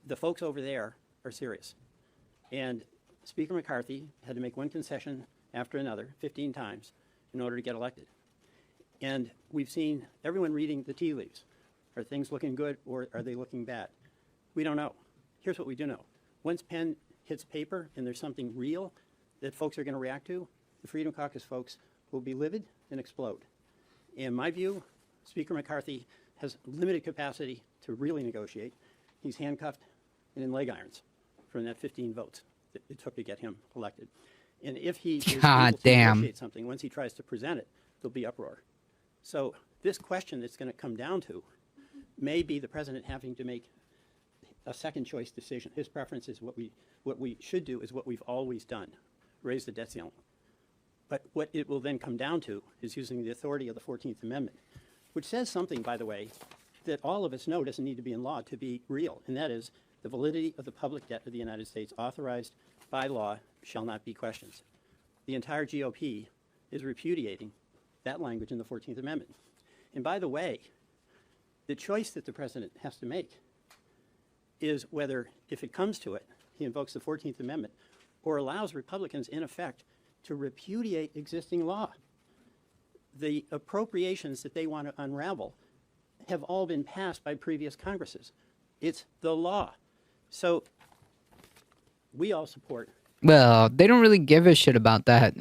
The folks over there are serious. And Speaker McCarthy had to make one concession after another 15 times in order to get elected. And we've seen everyone reading the tea leaves. Are things looking good or are they looking bad? We don't know. Here's what we do know. Once pen hits paper and there's something real that folks are going to react to, the Freedom Caucus folks will be livid and explode. In my view, Speaker McCarthy has limited capacity to really negotiate. He's handcuffed and in leg irons from that 15 votes that it took to get him elected. And if he is able to negotiate something, once he tries to present it, there'll be uproar. So this question that's going to come down to may be the president having to make a second choice decision. His preference is what we should do is what we've always done, raise the debt ceiling. But what it will then come down to is using the authority of the 14th Amendment, which says something, by the way, that all of us know doesn't need to be in law to be real, and that is the validity of the public debt of the United States authorized by law shall not be questioned. The entire GOP is repudiating that language in the 14th Amendment. And by the way, the choice that the president has to make is whether, if it comes to it, he invokes the 14th Amendment or allows Republicans, in effect, to repudiate existing law. The appropriations that they want to unravel have all been passed by previous Congresses. It's the law. So we all support. Well, they don't really give a shit about that.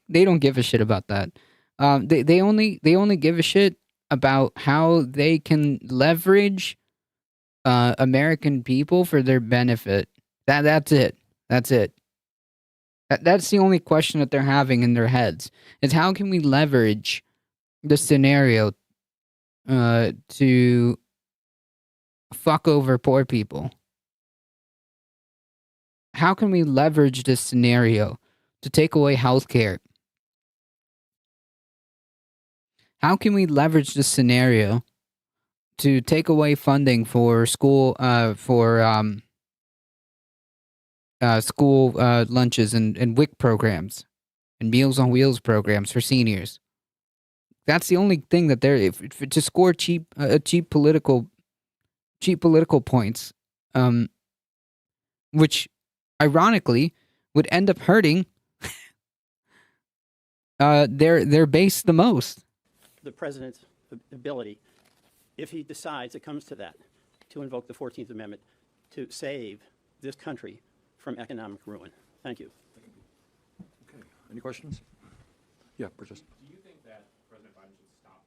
They don't give a shit about that. They only give a shit about how they can leverage American people for their benefit. That's it. That's it. That's the only question that they're having in their heads, is how can we leverage the scenario to fuck over poor people? How can we leverage this scenario to take away health care? How can we leverage this scenario to take away funding for school school lunches and WIC programs and Meals on Wheels programs for seniors? That's the only thing that they're to score cheap political points, which ironically would end up hurting their base the most. The president's ability, if he decides it comes to that, to invoke the 14th Amendment to save this country from economic ruin. Thank you. Okay. Any questions? Yeah, Burgess. Do you think that President Biden should stop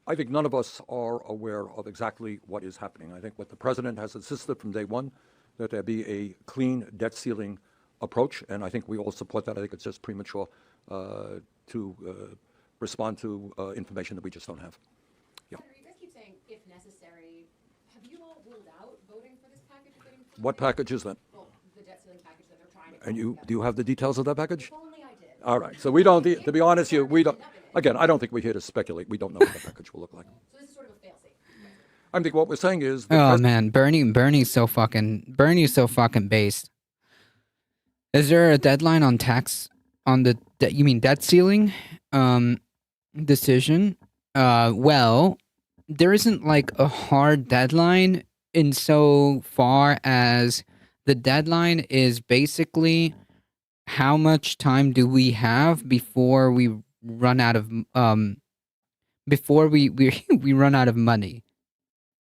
I think none of us are aware of exactly what is happening. I think what the president has insisted from day one, that there be a clean debt ceiling approach, and I think we all support that. I think it's just premature to respond to information that we just don't have. Yeah. Senator, you guys keep saying if necessary. Have you all ruled out voting for this package? What package is that? Well, the debt ceiling package that they're trying to. And do you have the details of that package? If only I did. All right. So we don't. To be honest, we don't. Again, I don't think we're here to speculate. We don't know what the package will look like. So this is sort of a fail-safe. I think what we're saying is. Oh man, Bernie's so fucking based. Is there a deadline on the you mean debt ceiling decision? Well, there isn't like a hard deadline in so far as the deadline is basically how much time do we have before we run out of before we run out of money.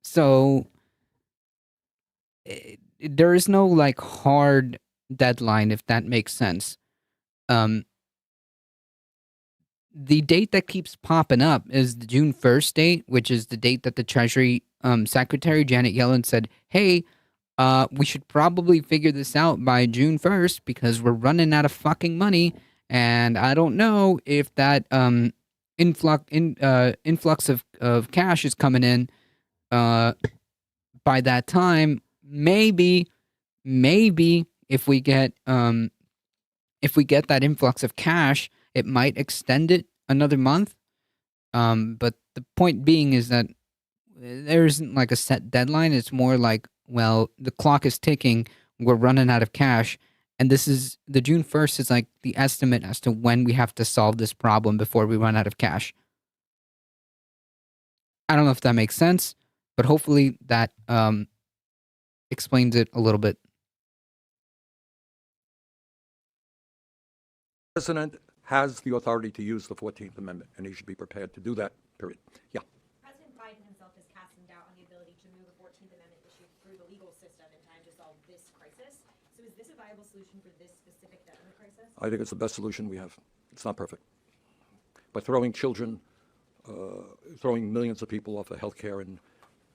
So there is no like hard deadline, if that makes sense. The date that keeps popping up is the June 1st date, which is the date that the Treasury Secretary Janet Yellen said, hey, we should probably figure this out by June 1st because we're running out of fucking money. And I don't know if that influx of cash is coming in by that time. Maybe if we get that influx of cash, it might extend it another month. But the point being is that there isn't like a set deadline. It's more like, well, the clock is ticking. We're running out of cash. And this is the June 1st is like the estimate as to when we have to solve this problem before we run out of cash. I don't know if that makes sense, but hopefully that explains it a little bit. The president has the authority to use the 14th Amendment, and he should be prepared to do that, period. Yeah. President Biden himself is casting doubt on the ability to move the 14th Amendment issue through the legal system in time to solve this crisis. So is this a viable solution for this specific debt limit crisis? I think it's the best solution we have. It's not perfect. But throwing children, throwing millions of people off of health care and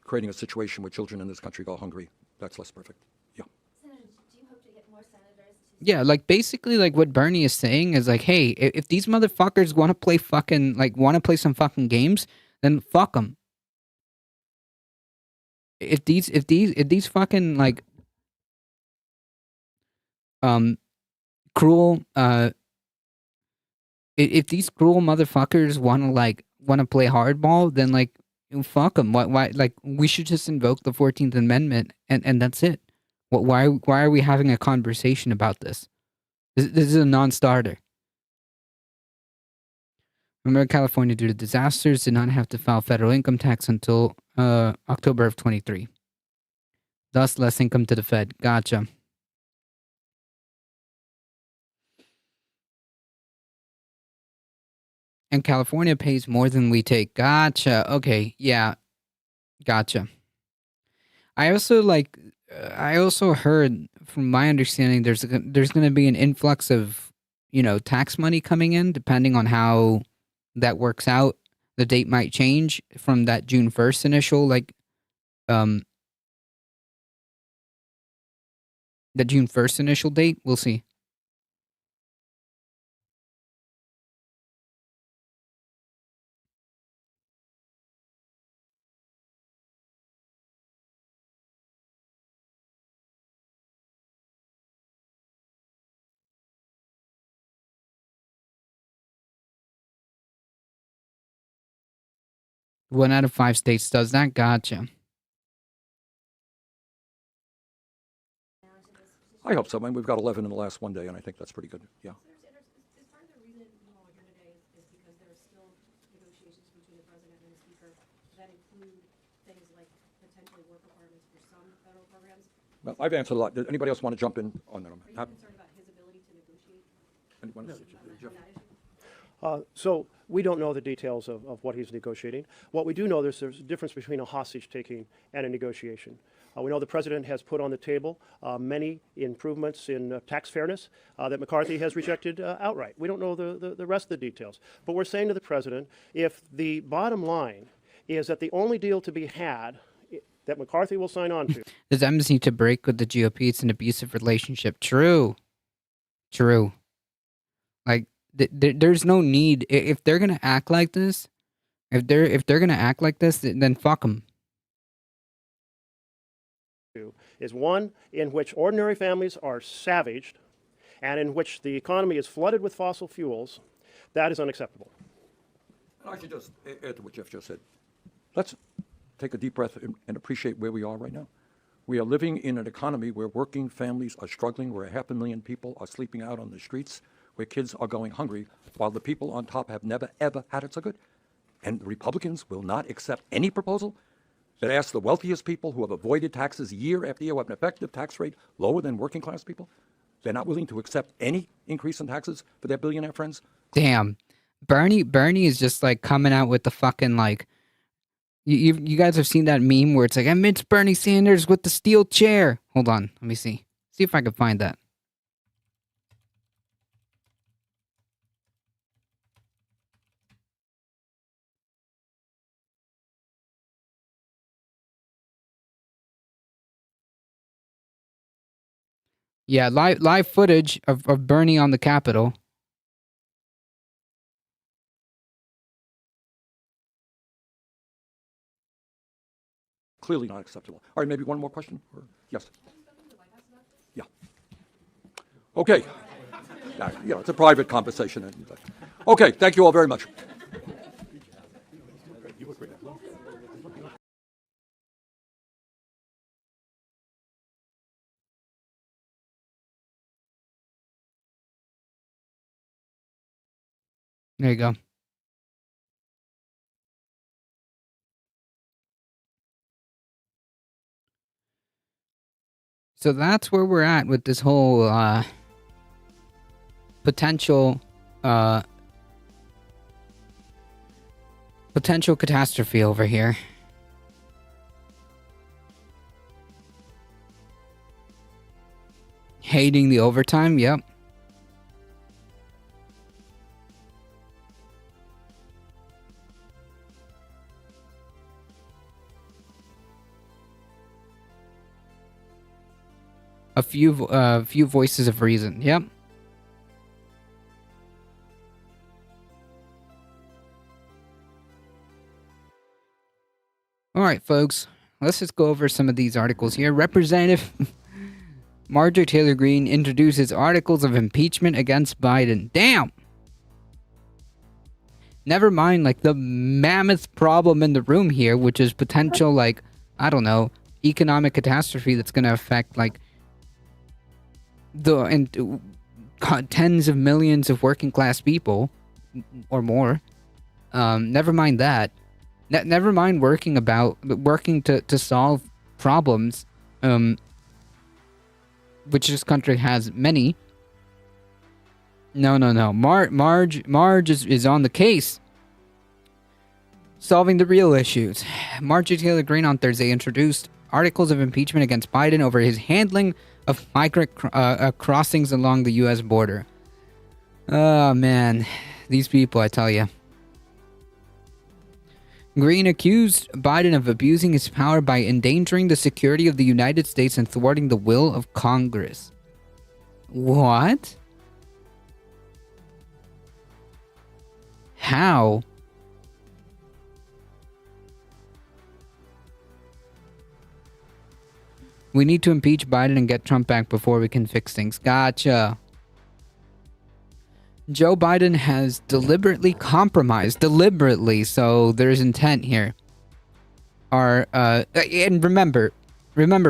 creating a situation where children in this country go hungry, that's less perfect. Yeah. Senator, do you hope to get more senators to... Yeah, like basically like what Bernie is saying is like, hey, if these motherfuckers want to play some fucking games, then fuck them. If these fucking like cruel if these cruel motherfuckers want to play hardball, then like fuck them. Why like we should just invoke the 14th Amendment and that's it. Why are we having a conversation about this? This is a non-starter. Remember, California, due to disasters, did not have to file federal income tax until October of 23. Thus, less income to the Fed. Gotcha. And California pays more than we take. Gotcha. Okay, yeah. Gotcha. I also heard, from my understanding, there's going to be an influx of, tax money coming in, depending on how that works out. The date might change from that June 1st initial, the June 1st initial date. We'll see. One out of 5 states does that. Gotcha. I hope so. I mean, we've got 11 in the last one day, and I think that's pretty good. Yeah. Is part of the reason you all are here today is because there are still negotiations between the president and the speaker that include things like potentially work requirements for some federal programs? Well, I've answered a lot. Does anybody else want to jump in on that? Are you concerned about his ability to negotiate? Anyone else? Jeff? So we don't know the details of what he's negotiating. What we do know, there's a difference between a hostage taking and a negotiation. We know the president has put on the table many improvements in tax fairness that McCarthy has rejected outright. We don't know the rest of the details. But we're saying to the president, if the bottom line is that the only deal to be had that McCarthy will sign on to. Does Embassy need to break with the GOP? It's an abusive relationship. True. True. Like, there's no need. If they're going to act like this, if they're going to act like this, then fuck them. Is one in which ordinary families are savaged and in which the economy is flooded with fossil fuels. That is unacceptable. I should just add to what Jeff just said. Let's take a deep breath and appreciate where we are right now. We are living in an economy where working families are struggling, where 500,000 people are sleeping out on the streets, where kids are going hungry, while the people on top have never, ever had it so good. And the Republicans will not accept any proposal that asks the wealthiest people who have avoided taxes year after year, who have an effective tax rate lower than working class people. They're not willing to accept any increase in taxes for their billionaire friends. Damn. Bernie is just like coming out with the fucking like, you guys have seen that meme where it's like, it's Bernie Sanders with the steel chair. Hold on, let me see. See if I can find that. Yeah, live footage of Bernie on the Capitol. Clearly not acceptable. All right, maybe one more question? Or, yes. Yeah. Okay. Yeah, it's a private conversation. Okay, thank you all very much. There you go. So that's where we're at with this whole potential catastrophe over here. Hating the overtime, yep. A few voices of reason. Yep. All right, folks. Let's just go over some of these articles here. Representative Marjorie Taylor Greene introduces articles of impeachment against Biden. Damn. Never mind, like, the mammoth problem in the room here, which is potential, like, I don't know, economic catastrophe that's going to affect, like, tens of millions of working class people or more. Never mind that. Never mind working to solve problems, which this country has many. No. Marge is on the case, solving the real issues. Marjorie Taylor Greene on Thursday introduced articles of impeachment against Biden over his handling of migrant crossings along the U.S. border. Oh, man. These people, I tell you. Greene accused Biden of abusing his power by endangering the security of the United States and thwarting the will of Congress. What? How? We need to impeach Biden and get Trump back before we can fix things. Gotcha. Joe Biden has deliberately compromised. Deliberately, so there's intent here. And remember,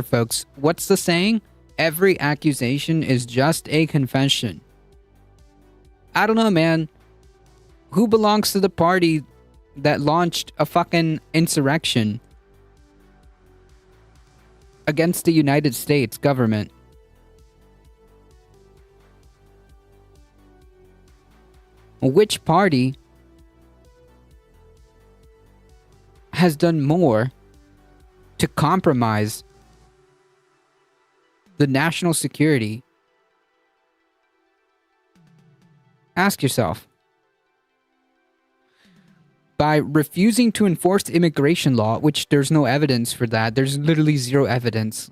folks, what's the saying? Every accusation is just a confession. I don't know, man. Who belongs to the party that launched a fucking insurrection against the United States government? Which party has done more to compromise the national security. Ask yourself. By refusing to enforce immigration law, which there's no evidence for that, there's literally zero evidence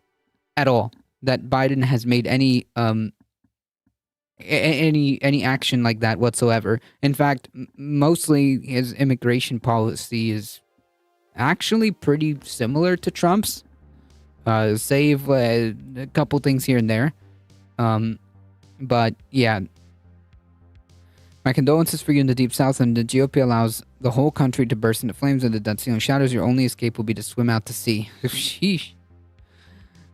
at all that Biden has made any action like that whatsoever. In fact, mostly his immigration policy is actually pretty similar to Trump's, save a couple things here and there. But yeah, my condolences for you in the Deep South, and the GOP allows the whole country to burst into flames and the dead ceiling shatters. Your only escape will be to swim out to sea. Sheesh.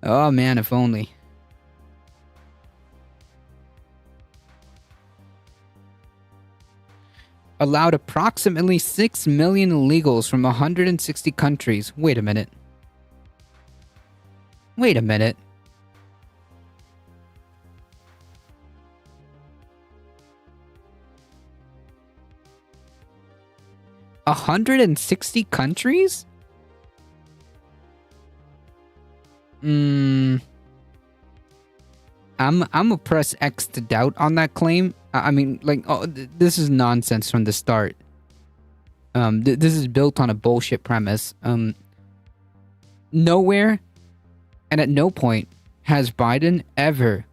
Oh man, if only. Allowed approximately 6 million illegals from 160 countries. Wait a minute. Wait a minute. A 160 countries? I'm gonna press X to doubt on that claim. I mean, like, this is nonsense from the start. This is built on a bullshit premise. Nowhere and at no point has Biden ever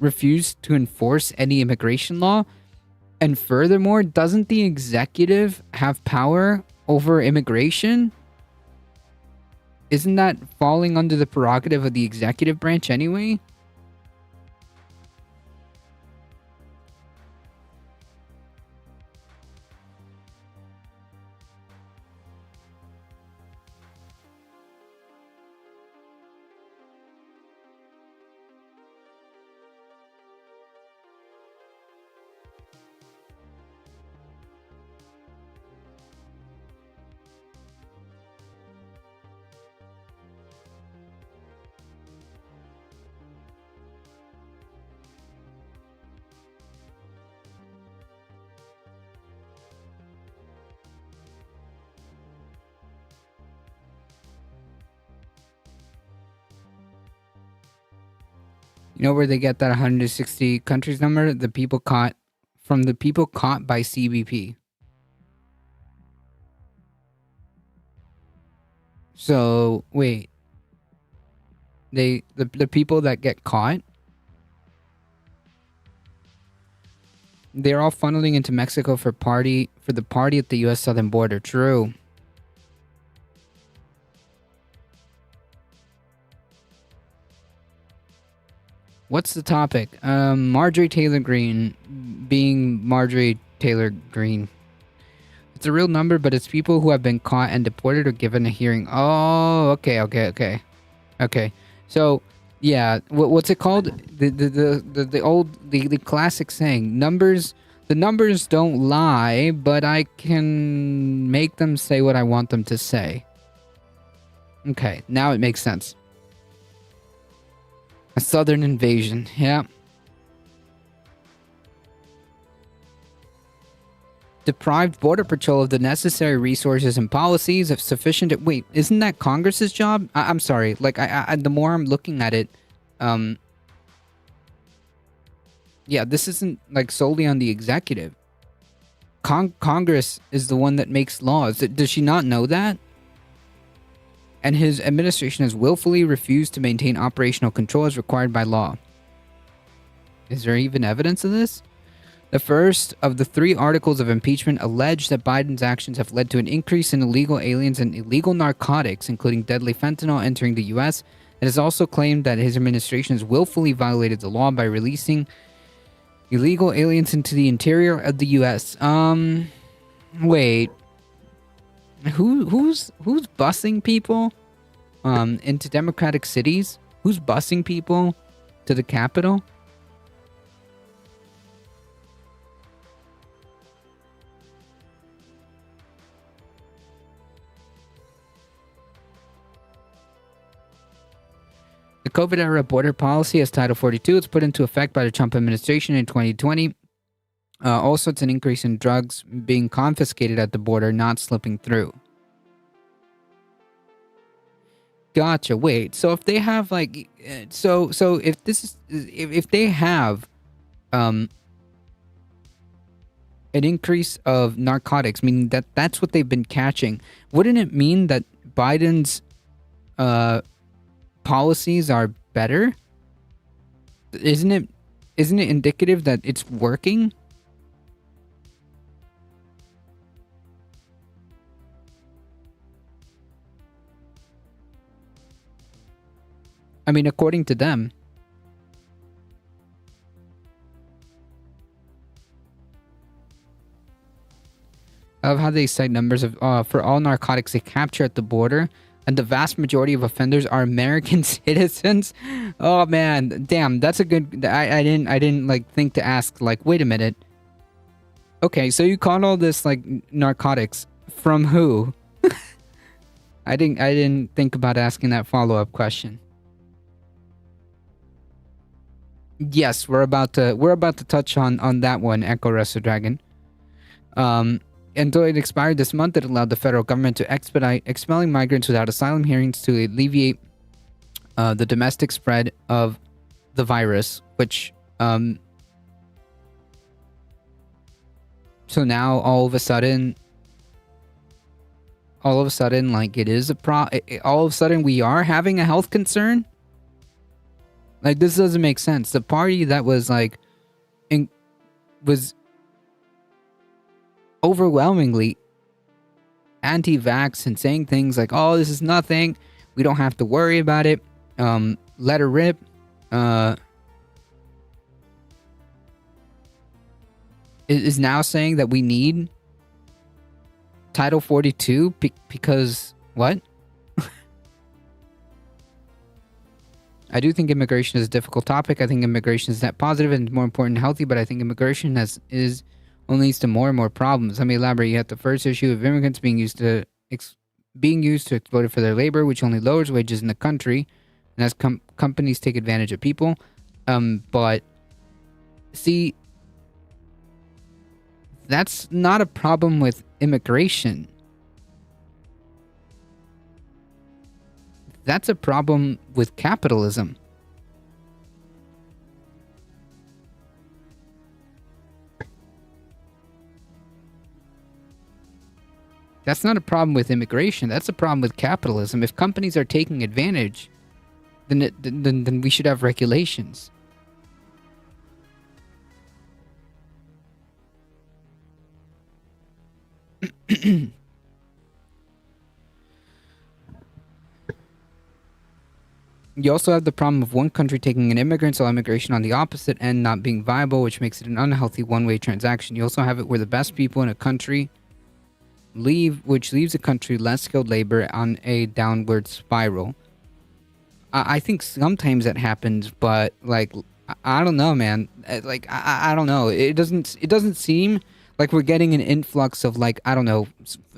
refused to enforce any immigration law. And furthermore, doesn't the executive have power over immigration? Isn't that falling under the prerogative of the executive branch anyway? You know where they get that 160 countries number? The people caught from the people caught by CBP. So wait, the people that get caught, they're all funneling into Mexico for the party at the U.S. southern border. True. What's the topic? Marjorie Taylor Greene being Marjorie Taylor Greene. It's a real number, but it's people who have been caught and deported or given a hearing. Oh, okay. So, yeah, what's it called? The classic saying, the numbers don't lie, but I can make them say what I want them to say. Okay, now it makes sense. A southern invasion, yeah. Deprived Border Patrol of the necessary resources and policies of sufficient... Wait, isn't that Congress's job? I'm sorry. Like, the more I'm looking at it, yeah, this isn't, like, solely on the executive. Congress is the one that makes laws. Does she not know that? And his administration has willfully refused to maintain operational control as required by law. Is there even evidence of this? The first of the 3 articles of impeachment allege that Biden's actions have led to an increase in illegal aliens and illegal narcotics, including deadly fentanyl, entering the U.S. It has also claimed that his administration has willfully violated the law by releasing illegal aliens into the interior of the U.S. Wait. Who's busing people into democratic cities? Who's busing people to the Capitol? The COVID-era border policy as Title 42. It's put into effect by the Trump administration in 2020. Also, it's an increase in drugs being confiscated at the border, not slipping through. Gotcha. Wait. So if they have like, so if this is if they have, an increase of narcotics, meaning that that's what they've been catching, wouldn't it mean that Biden's policies are better? Isn't it indicative that it's working? I mean, according to them. I love how they cite numbers of for all narcotics they capture at the border, and the vast majority of offenders are American citizens. Oh man, damn, that's a good. I didn't like think to ask. Like, wait a minute. Okay, so you caught all this like narcotics from who? I didn't think about asking that follow-up question. Yes, we're about to touch on that one, Echo Resto Dragon. Until it expired this month, it allowed the federal government to expedite expelling migrants without asylum hearings to alleviate the domestic spread of the virus, which so now all of a sudden like it is all of a sudden we are having a health concern. Like, this doesn't make sense. The party that was like was overwhelmingly anti-vax and saying things like, oh, this is nothing, we don't have to worry about it, let her rip, is now saying that we need Title 42 because what? I do think immigration is a difficult topic. I think immigration is net positive and more important and healthy, but I think immigration only leads to more and more problems. Let me elaborate. You have the first issue of immigrants being used to exploit for their labor, which only lowers wages in the country, and as companies take advantage of people. But see, that's not a problem with immigration. That's a problem with capitalism. That's not a problem with immigration. That's a problem with capitalism. If companies are taking advantage, then we should have regulations. You also have the problem of one country taking in immigrants while immigration on the opposite end not being viable, which makes it an unhealthy one-way transaction. You also have it where the best people in a country leave, which leaves a country less skilled labor on a downward spiral. I think sometimes that happens, but like I don't know, man. Like I don't know. It doesn't seem like we're getting an influx of like, I don't know,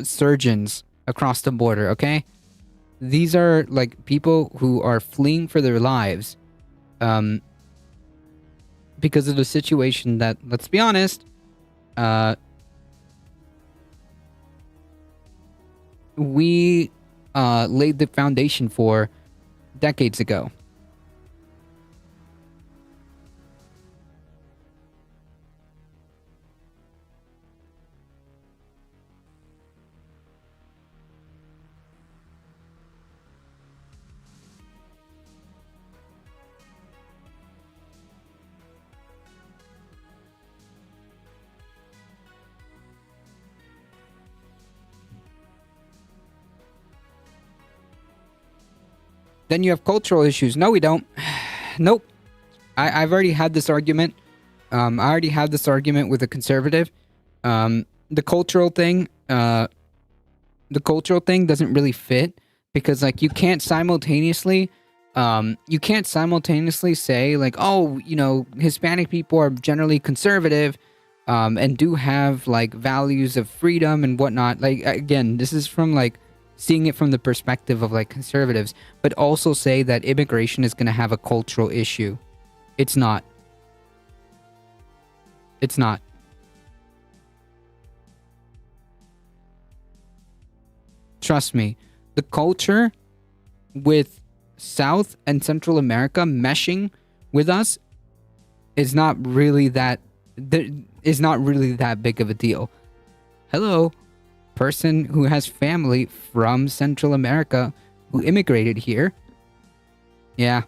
surgeons across the border. Okay. These are like people who are fleeing for their lives because of the situation that, let's be honest, we laid the foundation for decades ago. Then you have cultural issues. No, we don't. Nope. I've already had this argument. I already had this argument with a conservative. The cultural thing doesn't really fit because like you can't simultaneously say like, oh, you know, Hispanic people are generally conservative and do have like values of freedom and whatnot. Like, again, this is from like seeing it from the perspective of like conservatives, but also say that immigration is going to have a cultural issue. It's not. It's not. Trust me, the culture with South and Central America meshing with us is not really that big of a deal. Hello, person who has family from Central America who immigrated here. Yeah.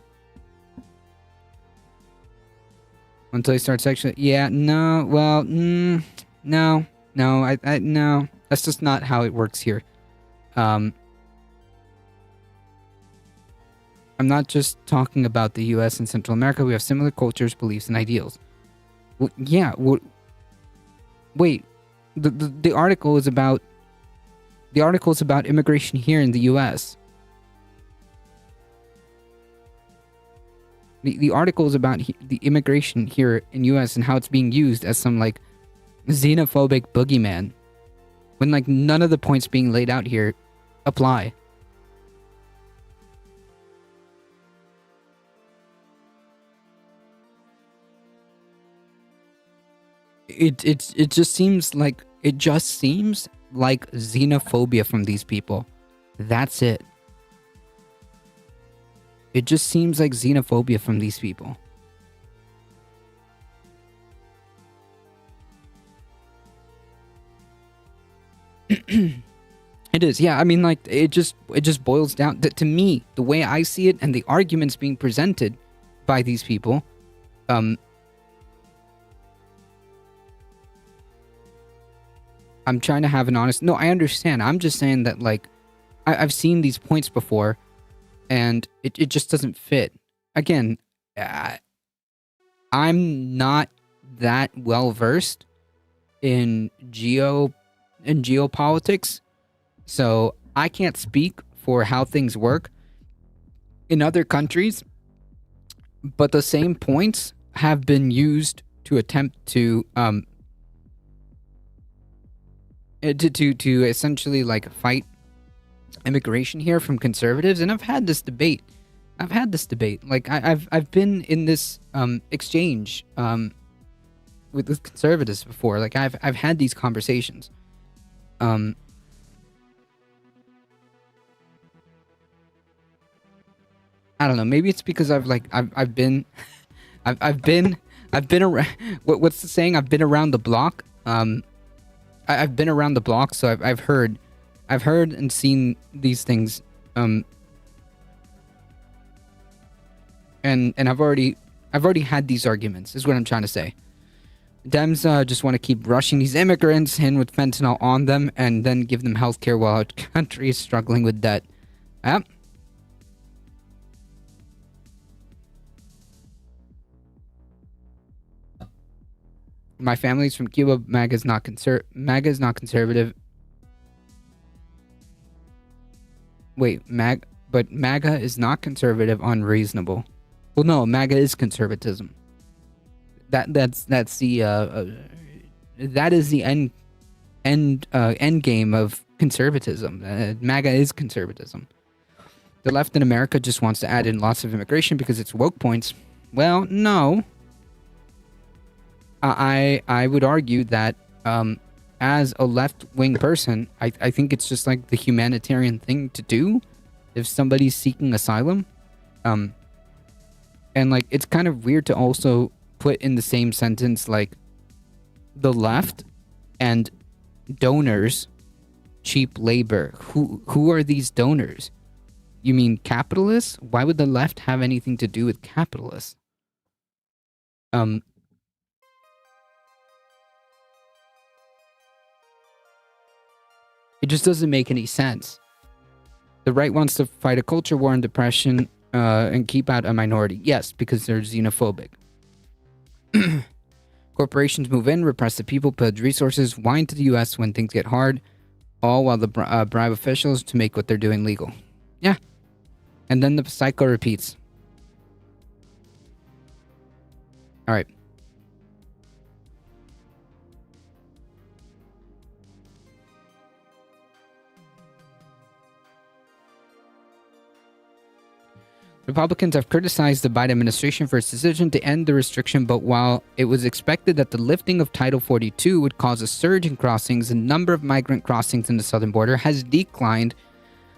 Until he starts sexually. Yeah, no, well, no, no. That's just not how it works here. I'm not just talking about the U.S. and Central America. We have similar cultures, beliefs, and ideals. Well, yeah. Well, wait. The article is about. The article is about immigration here in the U.S. The article is about the immigration here in U.S. and how it's being used as some like xenophobic boogeyman, when like none of the points being laid out here apply. It just seems like xenophobia from these people. That's it. It just seems like xenophobia from these people. It is, yeah. I mean, like, it just boils down to me, the way I see it, and the arguments being presented by these people. I'm trying to have an honest. No, I understand. I'm just saying that, like, I've seen these points before, and it just doesn't fit. Again, I'm not that well versed in geopolitics, so I can't speak for how things work in other countries, but the same points have been used to attempt to essentially like fight immigration here from conservatives. And I've had this debate. Like I've been in this exchange with conservatives before. Like I've had these conversations. I don't know. Maybe it's because I've been around. What's the saying? I've been around the block. I've been around the block, so I've heard and seen these things. And I've already had these arguments. Is what I'm trying to say. Dems just want to keep rushing these immigrants in with fentanyl on them, and then give them healthcare while our country is struggling with debt. Yep. My family's from Cuba. MAGA is not conservative. Wait, but MAGA is not conservative, unreasonable. Well, no, MAGA is conservatism. That's the that is the end game of conservatism. MAGA is conservatism. The left in America just wants to add in lots of immigration because it's woke points. Well, no. I would argue that as a left-wing person, I think it's just like the humanitarian thing to do if somebody's seeking asylum. And like it's kind of weird to also put in the same sentence like the left and donors, cheap labor. Who are these donors? You mean capitalists? Why would the left have anything to do with capitalists? It just doesn't make any sense. The right wants to fight a culture war and depression and keep out a minority. Yes, because they're xenophobic. Corporations move in, repress the people, pillage resources, whine to the U.S. when things get hard, all while the bribe officials to make what they're doing legal. Yeah. And then the cycle repeats. All right. Republicans have criticized the Biden administration for its decision to end the restriction, but while it was expected that the lifting of Title 42 would cause a surge in crossings, the number of migrant crossings in the southern border has declined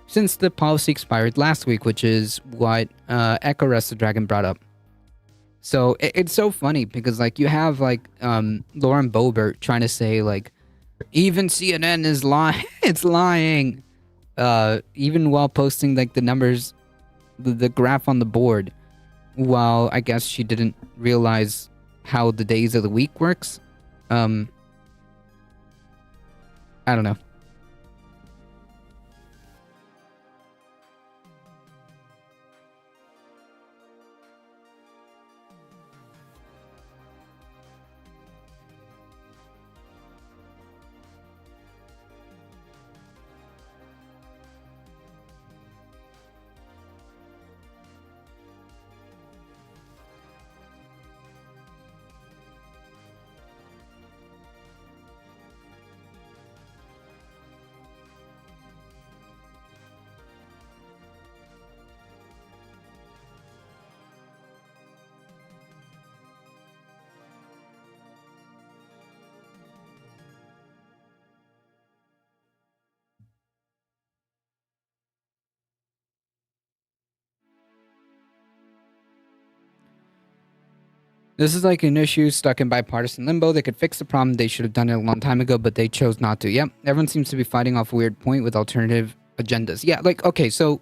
since the policy expired last week, which is what Echo Rest the Dragon brought up. So it's so funny because like you have like Lauren Boebert trying to say like even CNN is lying, it's lying, even while posting like the numbers, the graph on the board, while I guess she didn't realize how the days of the week works. I don't know. This is like an issue stuck in bipartisan limbo. They could fix the problem. They should have done it a long time ago, but they chose not to. Yep. Everyone seems to be fighting off a weird point with alternative agendas. Yeah, like, okay, so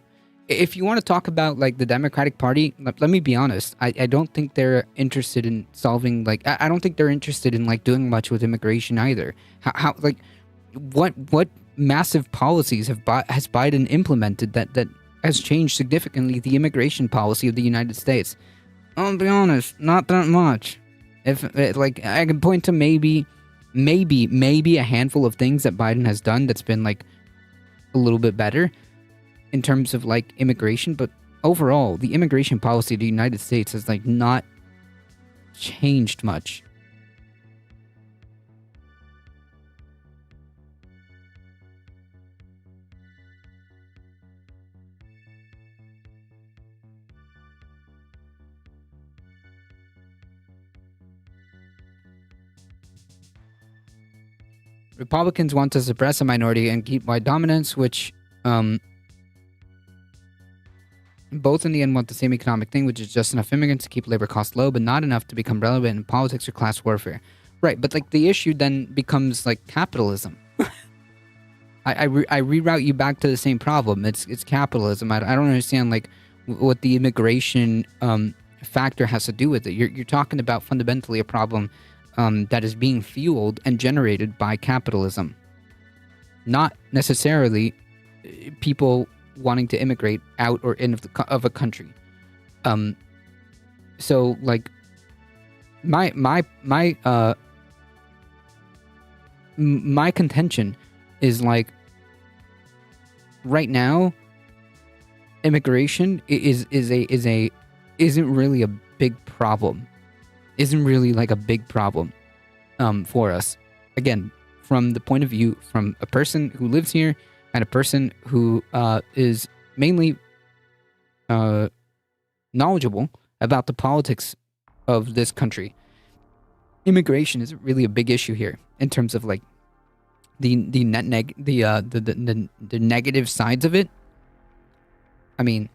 if you want to talk about like the Democratic Party, let me be honest. I don't think they're interested in solving, like, I don't think they're interested in like doing much with immigration either. How like, what massive policies has Biden implemented that has changed significantly the immigration policy of the United States? I'll be honest, not that much. If like I can point to maybe a handful of things that Biden has done that's been like a little bit better in terms of like immigration, but overall, the immigration policy of the United States has like not changed much. Republicans want to suppress a minority and keep white dominance, which both in the end want the same economic thing, which is just enough immigrants to keep labor costs low, but not enough to become relevant in politics or class warfare. Right, but like the issue then becomes like capitalism. I reroute you back to the same problem. It's capitalism. I don't understand like what the immigration factor has to do with it. You're talking about fundamentally a problem that is being fueled and generated by capitalism, not necessarily people wanting to immigrate out or in of a country. So like my contention is like right now immigration isn't really a big problem. Isn't really like a big problem for us. Again, from the point of view from a person who lives here and a person who is mainly knowledgeable about the politics of this country. Immigration isn't really a big issue here in terms of like the negative sides of it. I mean,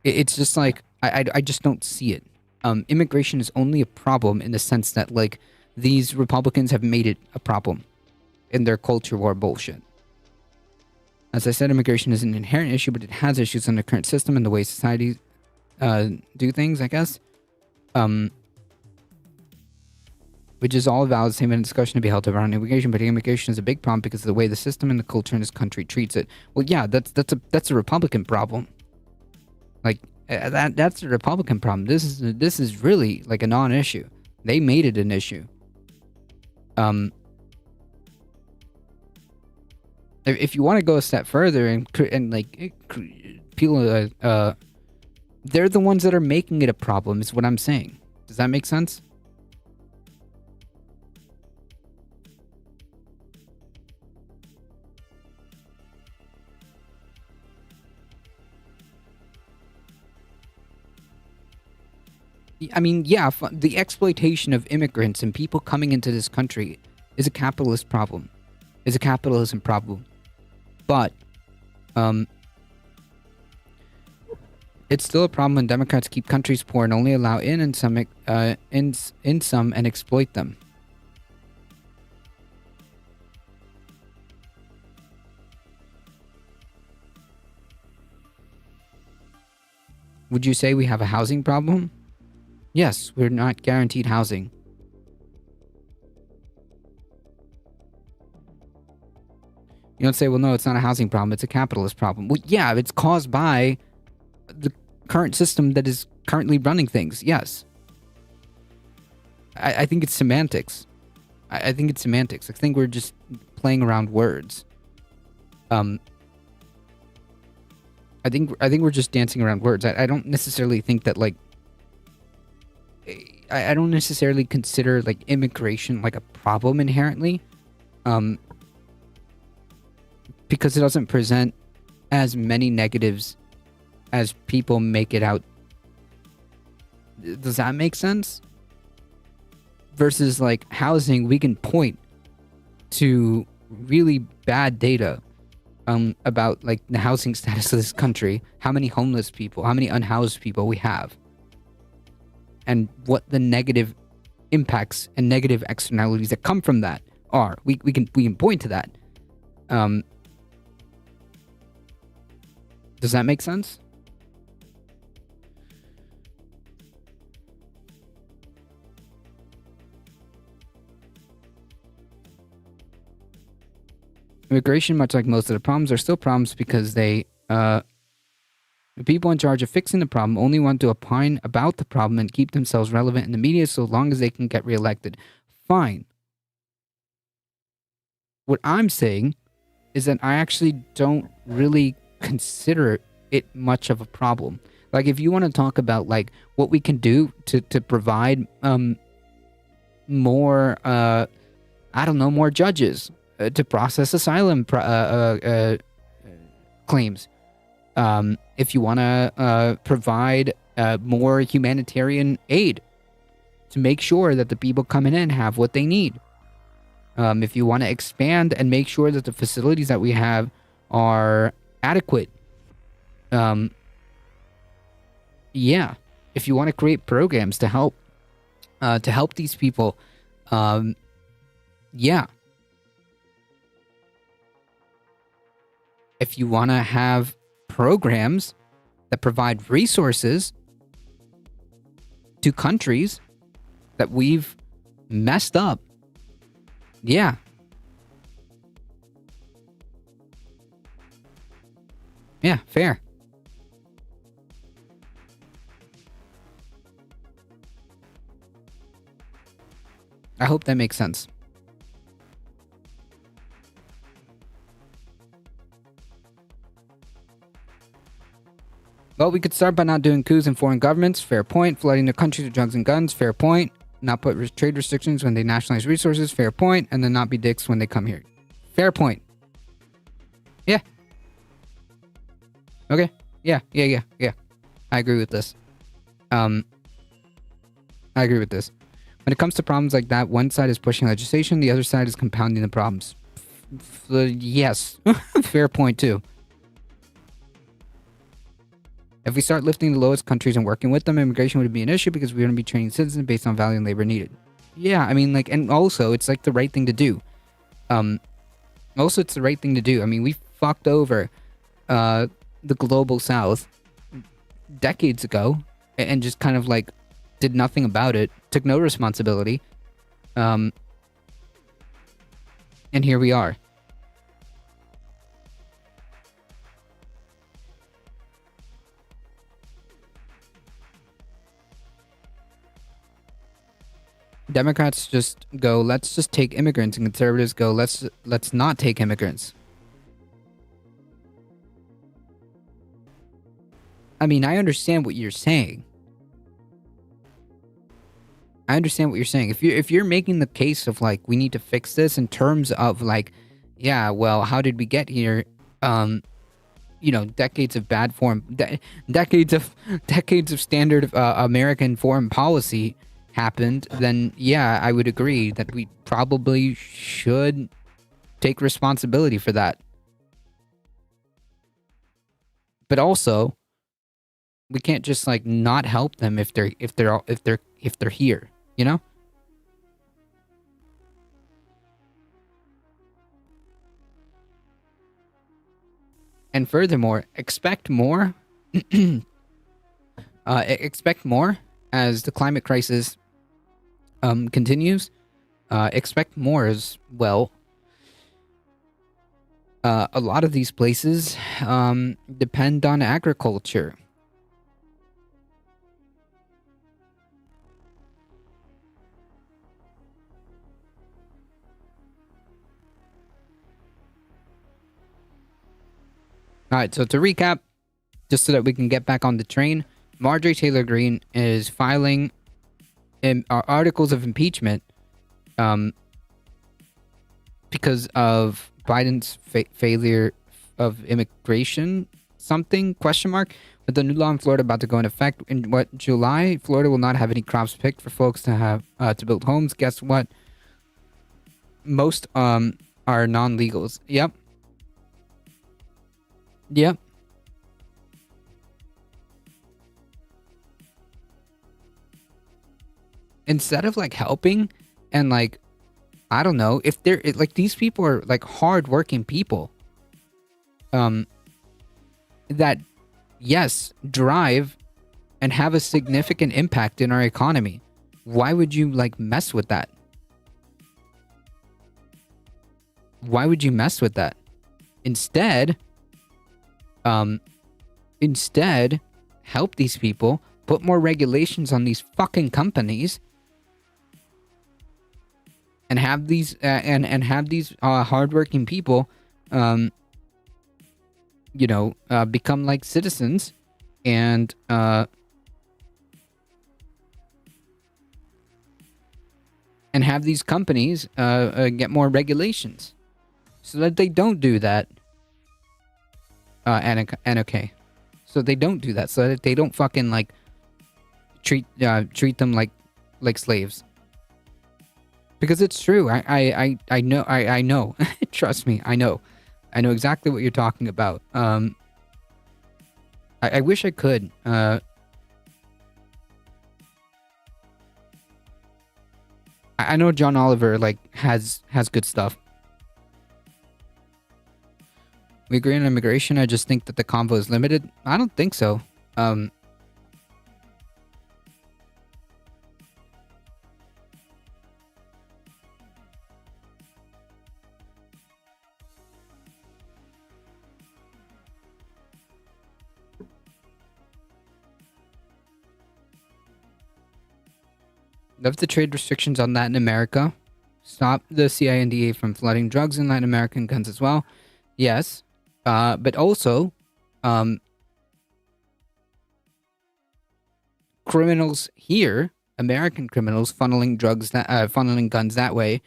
it's just like I just don't see it. Immigration is only a problem in the sense that like these Republicans have made it a problem in their culture war bullshit. As I said, immigration is an inherent issue, but it has issues in the current system and the way society do things, I guess. Which is all a valid statement and discussion to be held around immigration, but immigration is a big problem because of the way the system and the culture in this country treats it. Well, yeah, that's a Republican problem. Like that's a Republican problem. This is really like a non-issue. They made it an issue. If you want to go a step further and like people, they're the ones that are making it a problem. Is what I'm saying. Does that make sense? I mean, yeah, the exploitation of immigrants and people coming into this country is a capitalist problem. is a capitalism problem. But it's still a problem when Democrats keep countries poor and only allow in some and exploit them. Would you say we have a housing problem? Yes, we're not guaranteed housing. You don't say, well, no, it's not a housing problem, it's a capitalist problem. Well, yeah, it's caused by the current system that is currently running things, yes. I think it's semantics. I think it's semantics. I think we're just playing around words. I think we're just dancing around words. I don't necessarily think that, like, I don't necessarily consider, like, immigration like a problem inherently. Because it doesn't present as many negatives as people make it out. Does that make sense? Versus, like, housing, we can point to really bad data about, like, the housing status of this country, how many homeless people, how many unhoused people we have, and what the negative impacts and negative externalities that come from that are. We can point to that. Does that make sense? Immigration, much like most of the problems, are still problems because the people in charge of fixing the problem only want to opine about the problem and keep themselves relevant in the media so long as they can get reelected. Fine. What I'm saying is that I actually don't really consider it much of a problem. Like, if you want to talk about, like, what we can do to provide more more judges to process asylum claims, if you want to provide more humanitarian aid to make sure that the people coming in have what they need, if you want to expand and make sure that the facilities that we have are adequate, yeah, if you want to create programs to help these people, yeah, if you want to have programs that provide resources to countries that we've messed up, yeah. Yeah, fair. I hope that makes sense. Well, we could start by not doing coups in foreign governments. Fair point. Flooding the countries with drugs and guns. Fair point. Not put trade restrictions when they nationalize resources. Fair point. And then not be dicks when they come here. Fair point. Yeah. Okay. Yeah. I agree with this. I agree with this. When it comes to problems like that, one side is pushing legislation, the other side is compounding the problems. Yes. Fair point, too. If we start lifting the lowest countries and working with them, immigration would be an issue because we're going to be training citizens based on value and labor needed. Yeah, I mean, like, and also, it's, like, the right thing to do. Also, it's the right thing to do. I mean, we fucked over the global south decades ago and just kind of, like, did nothing about it, took no responsibility. And here we are. Democrats just go, let's just take immigrants, and conservatives go, let's not take immigrants. I mean, I understand what you're saying. If you're making the case of, like, we need to fix this in terms of, like, yeah, well, how did we get here? Decades of bad decades of standard American foreign policy happened, then yeah, I would agree that we probably should take responsibility for that. But also, we can't just like not help them if they're here, you know? And furthermore, expect more. Expect more as the climate crisis continues. Expect more as well. A lot of these places depend on agriculture. All right, so to recap, just so that we can get back on the train, Marjorie Taylor Greene is filing articles of impeachment because of Biden's failure of immigration, something, question mark. With the new law in Florida about to go into effect in July, Florida will not have any crops picked for folks to have to build homes. Guess what? Most are non-legals. Yep. Instead of like helping and like, I don't know, if they're like, these people are like hardworking people that, yes, drive and have a significant impact in our economy. Why would you like mess with that? Why would you mess with that? Instead, help these people, put more regulations on these fucking companies, and have these hardworking people, become like citizens, and have these companies get more regulations, so that they don't do that. Okay, so they don't do that, so that they don't fucking like treat them like slaves. Because it's true. I know. Trust me, I know exactly what you're talking about. I wish I could. I know John Oliver like has good stuff. We agree on immigration. I just think that the convo is limited. I don't think so. Lift the trade restrictions on Latin America. Stop the CINDA from flooding drugs in Latin America and guns as well. Yes. But also, criminals here, American criminals, funneling guns that way.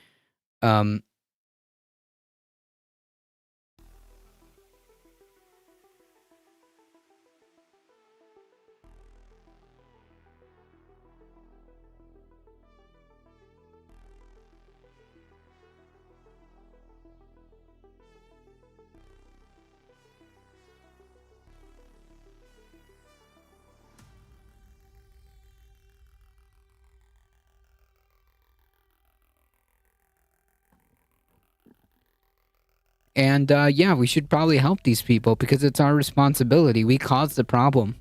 And yeah, we should probably help these people because it's our responsibility. We caused the problem.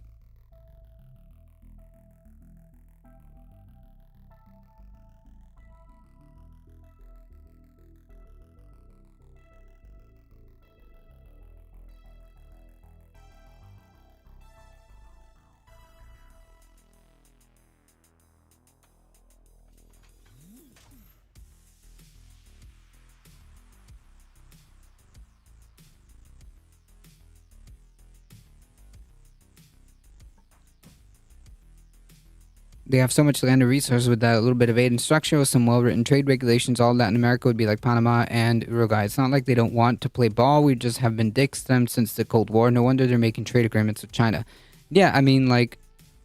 They have so much land and resources with that little bit of aid and structure with some well-written trade regulations. All Latin America would be like Panama and Uruguay. It's not like they don't want to play ball. We just have been dicks to them since the Cold War. No wonder they're making trade agreements with China. Yeah, I mean, like,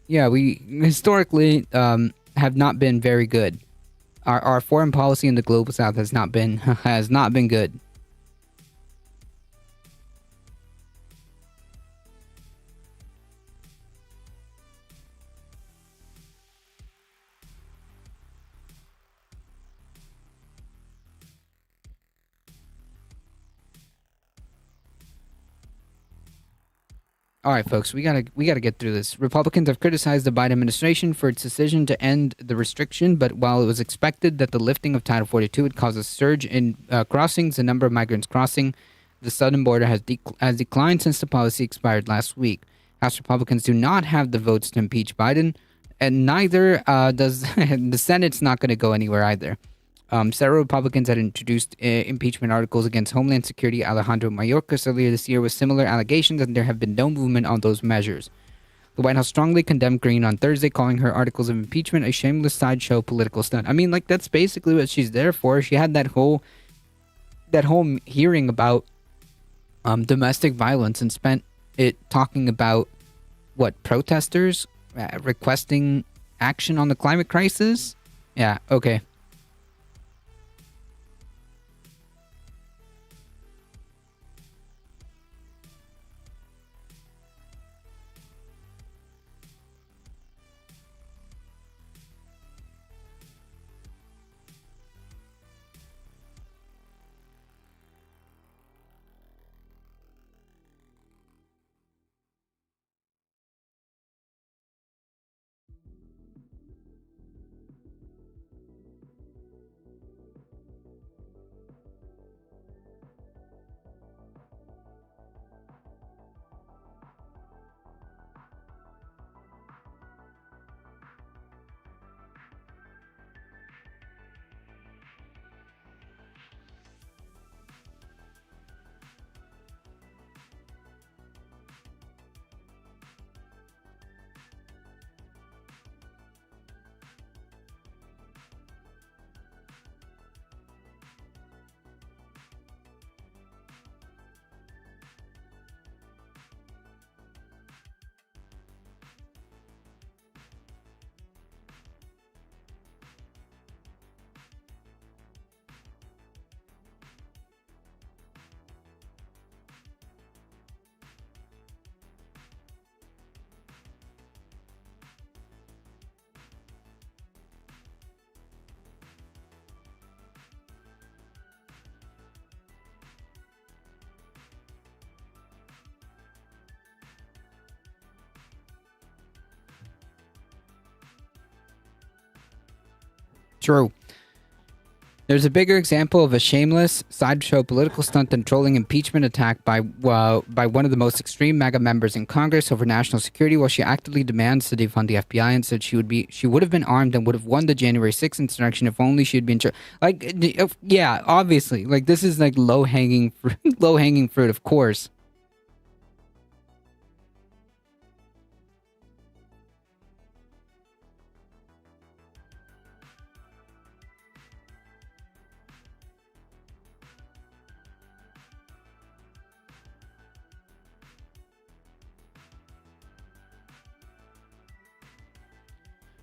yeah, we historically have not been very good. Our foreign policy in the global south has not been good. All right, folks, we gotta get through this. Republicans have criticized the Biden administration for its decision to end the restriction, but while it was expected that the lifting of Title 42 would cause a surge in crossings, the number of migrants crossing the southern border has declined since the policy expired last week. House Republicans do not have the votes to impeach Biden, and neither does the Senate's not going to go anywhere either. Several Republicans had introduced impeachment articles against Homeland Security Alejandro Mayorkas earlier this year with similar allegations, and there have been no movement on those measures. The White House strongly condemned Green on Thursday, calling her articles of impeachment a shameless sideshow political stunt. I mean, like, that's basically what she's there for. She had that whole hearing about domestic violence and spent it talking about protesters requesting action on the climate crisis. Yeah, okay. True. There's a bigger example of a shameless sideshow political stunt than trolling impeachment attack by one of the most extreme MAGA members in Congress over national security, while she actively demands to defund the FBI and said she would have been armed and would have won the January 6th insurrection if only she had been yeah, obviously, like, this is like low hanging fruit, of course.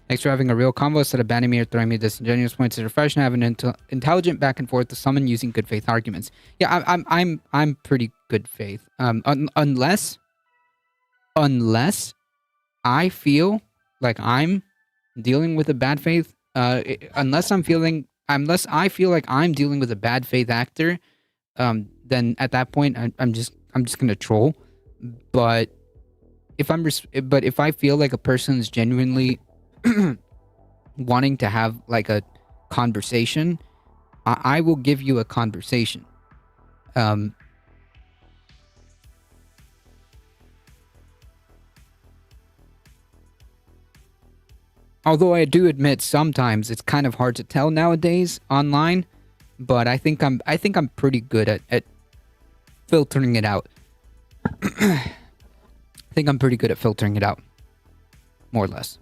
Thanks for having a real convo instead of banning me or throwing me disingenuous points. It's refreshing to have an intelligent back and forth to someone using good faith arguments. Yeah, I'm pretty good faith. Unless I feel like I'm dealing with a bad faith. Unless I feel like I'm dealing with a bad faith actor, then at that point I'm just gonna troll. But if I feel like a person's genuinely wanting to have like a conversation, I will give you a conversation. Although I do admit sometimes it's kind of hard to tell nowadays online, but I think I'm pretty good at filtering it out. I think I'm pretty good at filtering it out, more or less.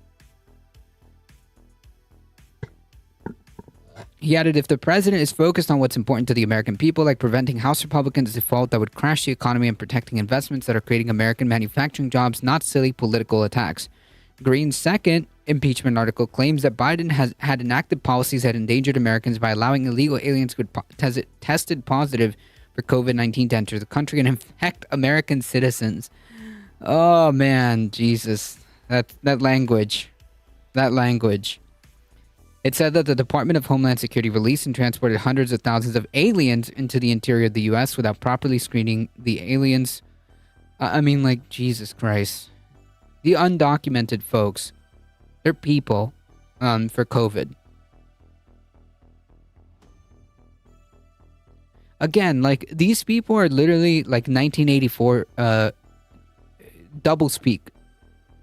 He added, if the president is focused on what's important to the American people, like preventing House Republicans' default that would crash the economy and protecting investments that are creating American manufacturing jobs, not silly political attacks. Green's second impeachment article claims that Biden has had enacted policies that endangered Americans by allowing illegal aliens who had tested positive for COVID-19 to enter the country and infect American citizens. Oh, man, Jesus. That language. It said that the Department of Homeland Security released and transported hundreds of thousands of aliens into the interior of the U.S. without properly screening the aliens I mean, like, Jesus Christ. The undocumented folks, they're people for COVID. Again, like, these people are literally like 1984 double speak.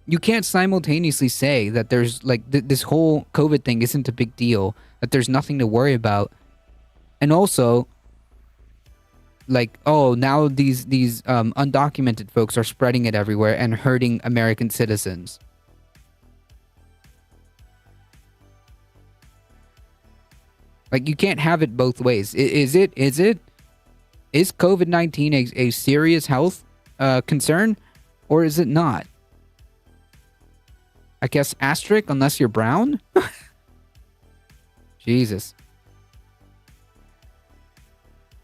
You can't simultaneously say that there's like this whole COVID thing isn't a big deal, that there's nothing to worry about, and also like, oh, now these undocumented folks are spreading it everywhere and hurting American citizens. Like, you can't have it both ways. Is COVID-19 a serious health concern, or is it not? I guess asterisk unless you're brown? Jesus.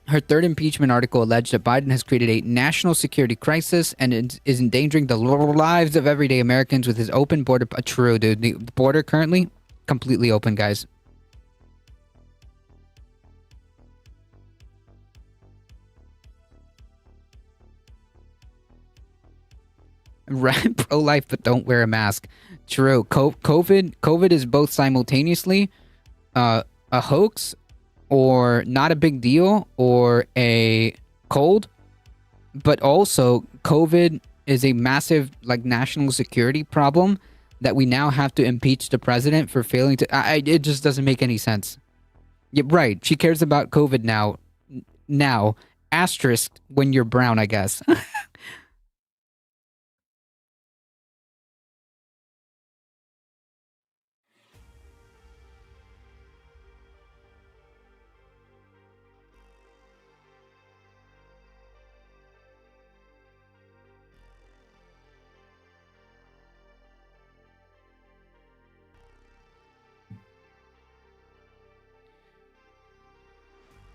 Her third impeachment article alleged that Biden has created a national security crisis and is endangering the lives of everyday Americans with his open border. True, dude. The border currently completely open, guys. Right, pro-life, but don't wear a mask. True. COVID is both simultaneously a hoax, or not a big deal, or a cold, but also COVID is a massive like national security problem that we now have to impeach the president for failing to. It just doesn't make any sense. Yeah, right. She cares about COVID now. Now, asterisk when you're brown, I guess.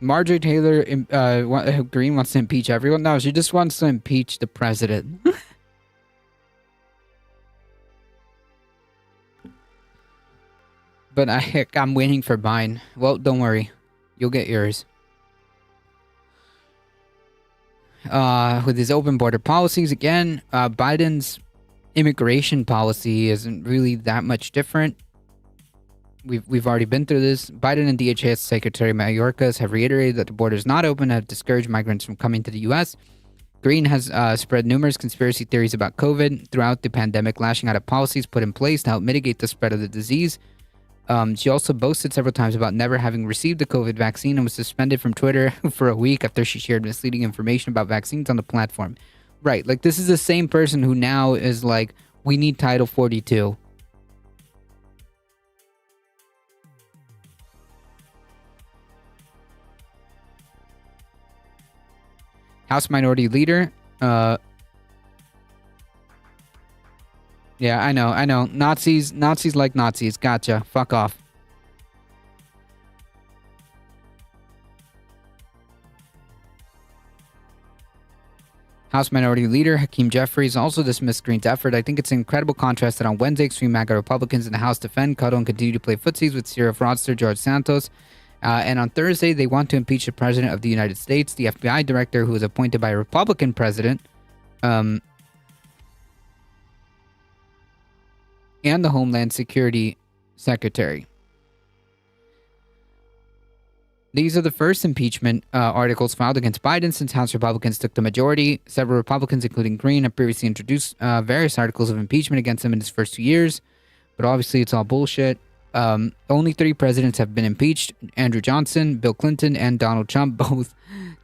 Marjorie Taylor Greene wants to impeach everyone. No, she just wants to impeach the president. But I'm waiting for mine. Well, don't worry. You'll get yours. With his open border policies, again, Biden's immigration policy isn't really that much different. We've already been through this. Biden and DHS Secretary Mayorkas have reiterated that the border is not open and have discouraged migrants from coming to the U.S. Green has spread numerous conspiracy theories about COVID throughout the pandemic, lashing out at policies put in place to help mitigate the spread of the disease. She also boasted several times about never having received the COVID vaccine and was suspended from Twitter for a week after she shared misleading information about vaccines on the platform. Right, like, this is the same person who now is like, we need Title 42. House Minority Leader. Yeah, I know. Nazis like Nazis. Gotcha. Fuck off. House Minority Leader Hakeem Jeffries also dismissed Green's effort. I think it's an incredible contrast that on Wednesday, extreme MAGA Republicans in the House defend, cuddle, and continue to play footsies with serial fraudster George Santos. And on Thursday, they want to impeach the President of the United States, the FBI director who was appointed by a Republican president, and the Homeland Security Secretary. These are the first impeachment articles filed against Biden since House Republicans took the majority. Several Republicans, including Green, have previously introduced various articles of impeachment against him in his first 2 years. But obviously, it's all bullshit. Only 3 presidents have been impeached: Andrew Johnson, Bill Clinton, and Donald Trump, both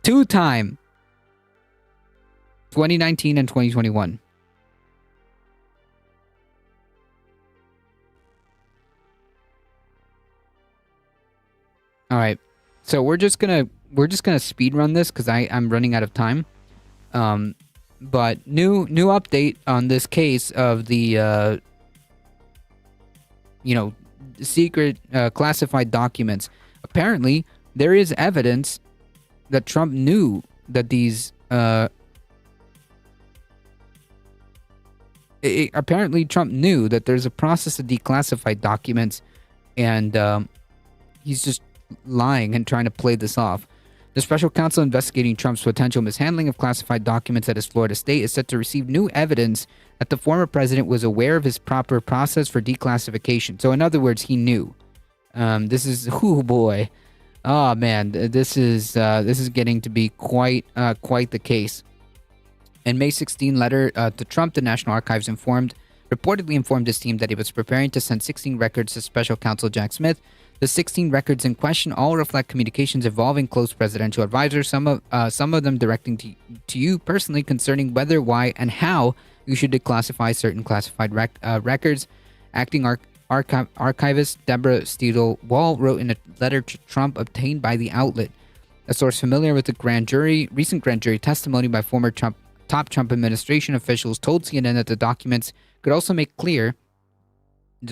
2-time, 2019 and 2021. All right, so we're just gonna speed run this because I'm running out of time. But new update on this case of the secret classified documents. Apparently, there is evidence that Trump knew that these. Apparently, Trump knew that there's a process to declassify documents, and he's just lying and trying to play this off. The special counsel investigating Trump's potential mishandling of classified documents at his Florida state is set to receive new evidence that the former president was aware of his proper process for declassification. So in other words, he knew. This is, oh boy. Oh man, this is getting to be quite the case. In May 16 letter to Trump, the National Archives reportedly informed his team that he was preparing to send 16 records to special counsel Jack Smith. The 16 records in question all reflect communications involving close presidential advisors, some of them directing to you personally concerning whether, why, and how you should declassify certain classified records. Acting archivist Deborah Steele-Wall wrote in a letter to Trump obtained by the outlet. A source familiar with the recent grand jury testimony by former top Trump administration officials told CNN that the documents could also make clear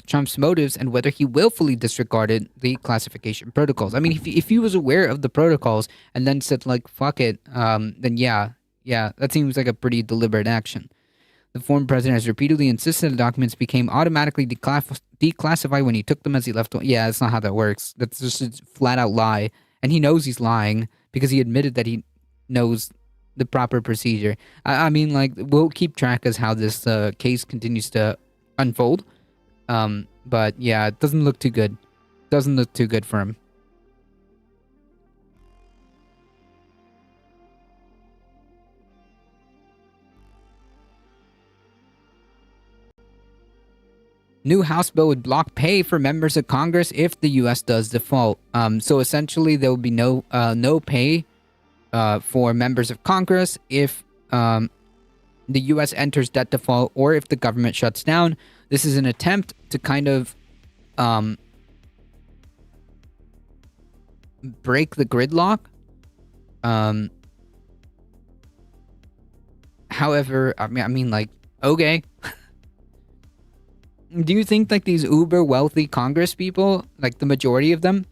Trump's motives and whether he willfully disregarded the classification protocols. I mean, if he was aware of the protocols and then said, like, fuck it, then yeah, that seems like a pretty deliberate action. The former president has repeatedly insisted the documents became automatically declassified when he took them as he left. Yeah, that's not how that works. That's just a flat-out lie. And he knows he's lying because he admitted that he knows the proper procedure. I mean, like, we'll keep track as how this case continues to unfold. But yeah, it doesn't look too good. Doesn't look too good for him. New House bill would block pay for members of Congress if the U.S. does default. So essentially, there will be no pay for members of Congress if the U.S. enters debt default or if the government shuts down. This is an attempt to kind of break the gridlock. However, I mean, like, okay. Do you think like these uber wealthy Congress people, like the majority of them,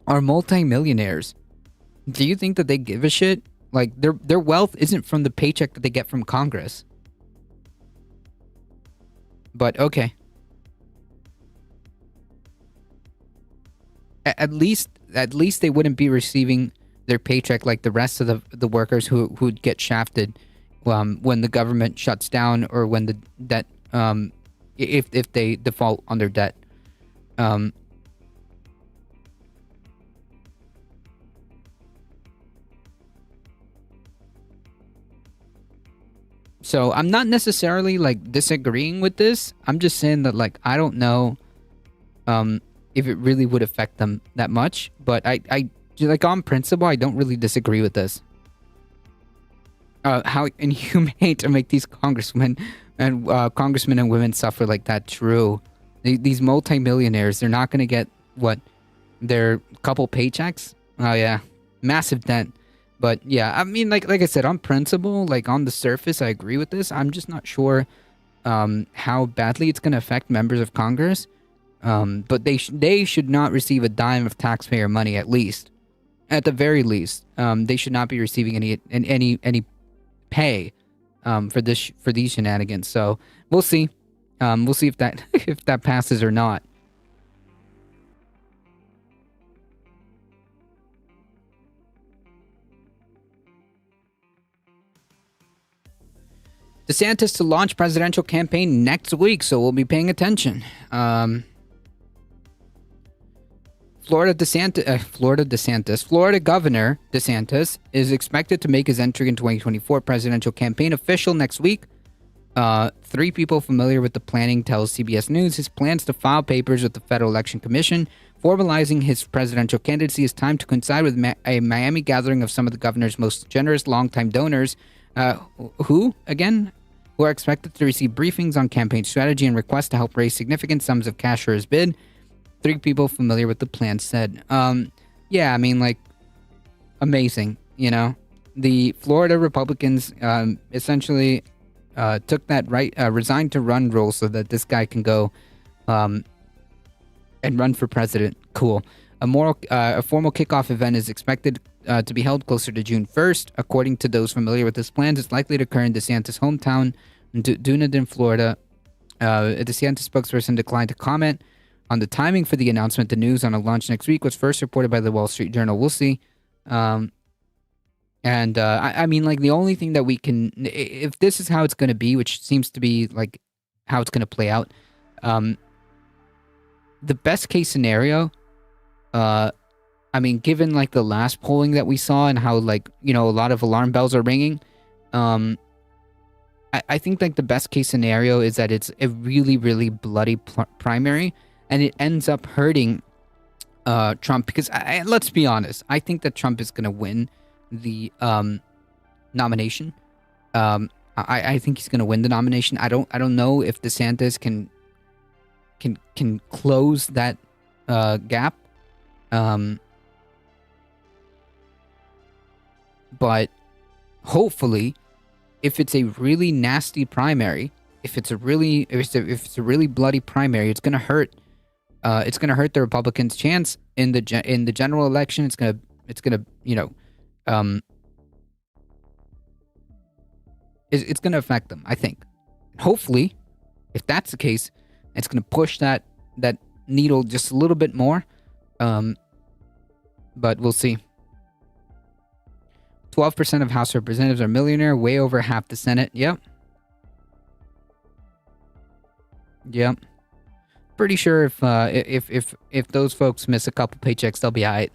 are multimillionaires? Do you think that they give a shit? Like their wealth isn't from the paycheck that they get from Congress. But okay. At least they wouldn't be receiving their paycheck like the rest of the workers who'd get shafted when the government shuts down or when the debt if they default on their debt. So I'm not necessarily like disagreeing with this. I'm just saying that like I don't know if it really would affect them that much. But I like on principle I don't really disagree with this. How inhumane to make these congressmen and women suffer like that. True. These multimillionaires, they're not going to get what their couple paychecks. Oh yeah, massive debt. But yeah, I mean, like I said, on principle, like on the surface, I agree with this. I'm just not sure how badly it's going to affect members of Congress. But they should not receive a dime of taxpayer money, at least, at the very least. They should not be receiving any pay for these shenanigans. So we'll see. We'll see if that passes or not. DeSantis to launch presidential campaign next week, so we'll be paying attention. Florida Governor DeSantis is expected to make his entry in 2024 presidential campaign official next week. Three people familiar with the planning tells CBS News his plans to file papers with the Federal Election Commission, formalizing his presidential candidacy is timed to coincide with a Miami gathering of some of the governor's most generous longtime donors, who are expected to receive briefings on campaign strategy and requests to help raise significant sums of cash for his bid. Three people familiar with the plan said. Yeah, I mean, like, amazing, you know? The Florida Republicans essentially took that resigned to run rule so that this guy can go and run for president. Cool. A formal kickoff event is expected to be held closer to June 1st. According to those familiar with his plans, it's likely to occur in DeSantis' hometown, Dunedin, Florida. A DeSantis spokesperson declined to comment on the timing for the announcement. The news on a launch next week was first reported by the Wall Street Journal. We'll see. And I mean, like, the only thing that we can, if this is how it's going to be, which seems to be like how it's going to play out, the best case scenario, I mean, given like the last polling that we saw and how, like, you know, a lot of alarm bells are ringing, I think like the best case scenario is that it's a really, really bloody primary, and it ends up hurting Trump, because let's be honest, I think that Trump is going to win the nomination. I think he's going to win the nomination. I don't know if DeSantis can close that gap. But hopefully, if it's a really nasty primary, if it's a really bloody primary, it's going to hurt. It's going to hurt the Republicans' chance in the general election. It's gonna you know, it's going to affect them, I think. Hopefully, if that's the case, it's going to push that needle just a little bit more. But we'll see. 12% of House Representatives are millionaire, way over half the Senate. Yep. Pretty sure if those folks miss a couple paychecks, they'll be alright.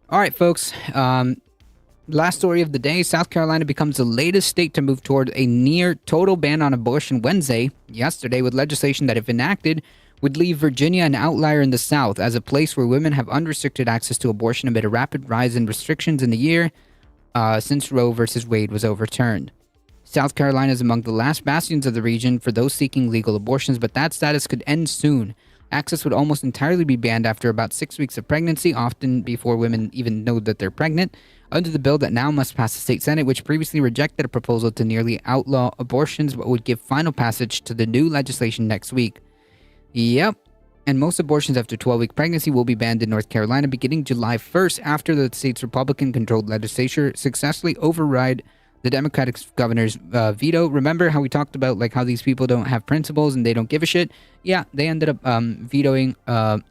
All right, folks. Last story of the day. South Carolina becomes the latest state to move toward a near total ban on abortion yesterday, with legislation that, if enacted, would leave Virginia an outlier in the South as a place where women have unrestricted access to abortion amid a rapid rise in restrictions in the year since Roe versus Wade was overturned. South Carolina is among the last bastions of the region for those seeking legal abortions, but that status could end soon. Access would almost entirely be banned after about 6 weeks of pregnancy, often before women even know that they're pregnant, under the bill that now must pass the state Senate, which previously rejected a proposal to nearly outlaw abortions but would give final passage to the new legislation next week. Yep. And most abortions after 12-week pregnancy will be banned in North Carolina beginning July 1st after the state's Republican-controlled legislature successfully override the Democratic governor's veto. Remember how we talked about like how these people don't have principles and they don't give a shit? Yeah, they ended up vetoing the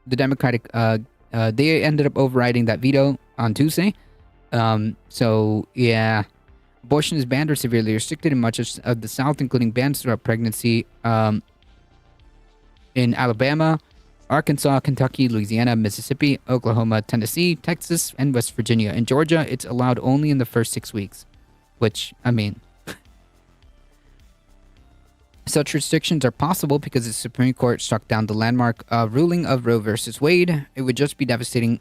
Democratic. They ended up overriding that veto on Tuesday. So yeah, abortion is banned or severely restricted in much of the South, including bans throughout pregnancy in Alabama, Arkansas, Kentucky, Louisiana, Mississippi, Oklahoma, Tennessee, Texas, and West Virginia. In Georgia, it's allowed only in the first 6 weeks, which, I mean, such restrictions are possible because the Supreme Court struck down the landmark ruling of Roe versus Wade. It would just be devastating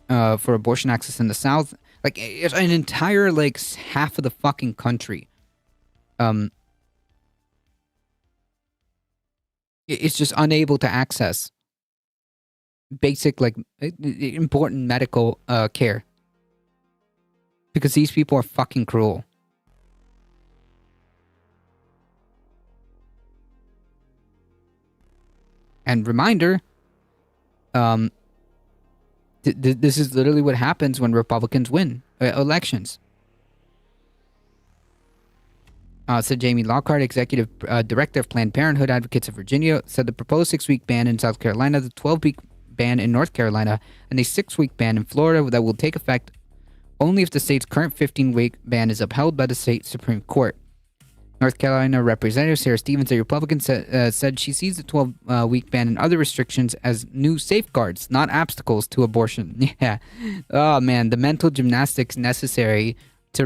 for abortion access in the South. Like, it's an entire, like, half of the fucking country. It's just unable to access basic, like, important medical care because these people are fucking cruel. And reminder, this is literally what happens when Republicans win elections. Said Jamie Lockhart, Executive Director of Planned Parenthood Advocates of Virginia, said the proposed 6-week ban in South Carolina, the 12-week ban in North Carolina, and a 6-week ban in Florida that will take effect only if the state's current 15-week ban is upheld by the state Supreme Court. North Carolina Representative Sarah Stevens, a Republican, said she sees the 12-week ban and other restrictions as new safeguards, not obstacles to abortion. Yeah. Oh, man, the mental gymnastics necessary to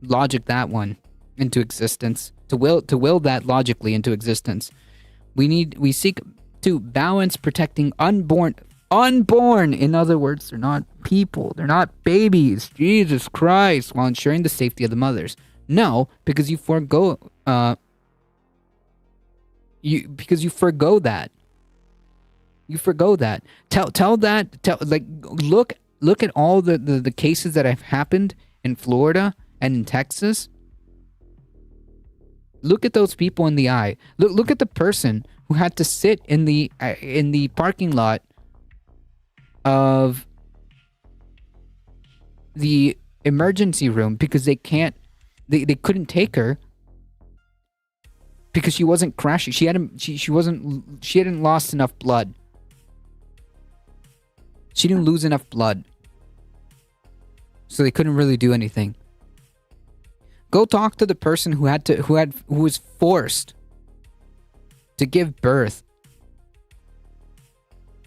logic that one into existence, to will that logically into existence. We seek to balance protecting unborn, in other words, they're not people, they're not babies, Jesus Christ, while ensuring the safety of the mothers. No, because you forego that. You forego that. Look at all the cases that have happened in Florida and in Texas. Look at those people in the eye. Look at the person who had to sit in the parking lot of the emergency room because they couldn't take her because she wasn't crashing. She hadn't lost enough blood. She didn't lose enough blood. So they couldn't really do anything. Go talk to the person who was forced to give birth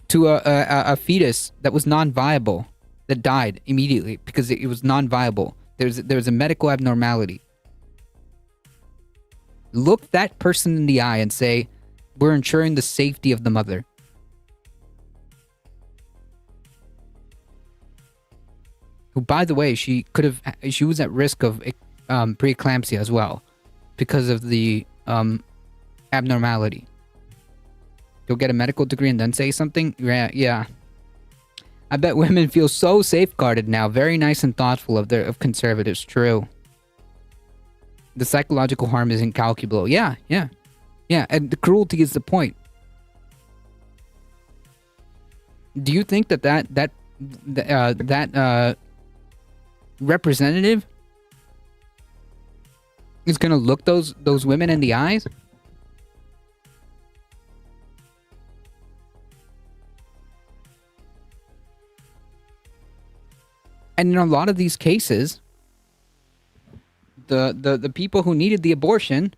to a fetus that was non-viable, that died immediately because it was non-viable. There was a medical abnormality. Look that person in the eye and say, we're ensuring the safety of the mother. Who, by the way, she was at risk of preeclampsia as well because of the abnormality. Go get a medical degree and then say something? Yeah. I bet women feel so safeguarded now. Very nice and thoughtful of conservatives. True. The psychological harm is incalculable. Yeah. And the cruelty is the point. Do you think that representative is gonna look those women in the eyes? And in a lot of these cases, the people who needed the abortion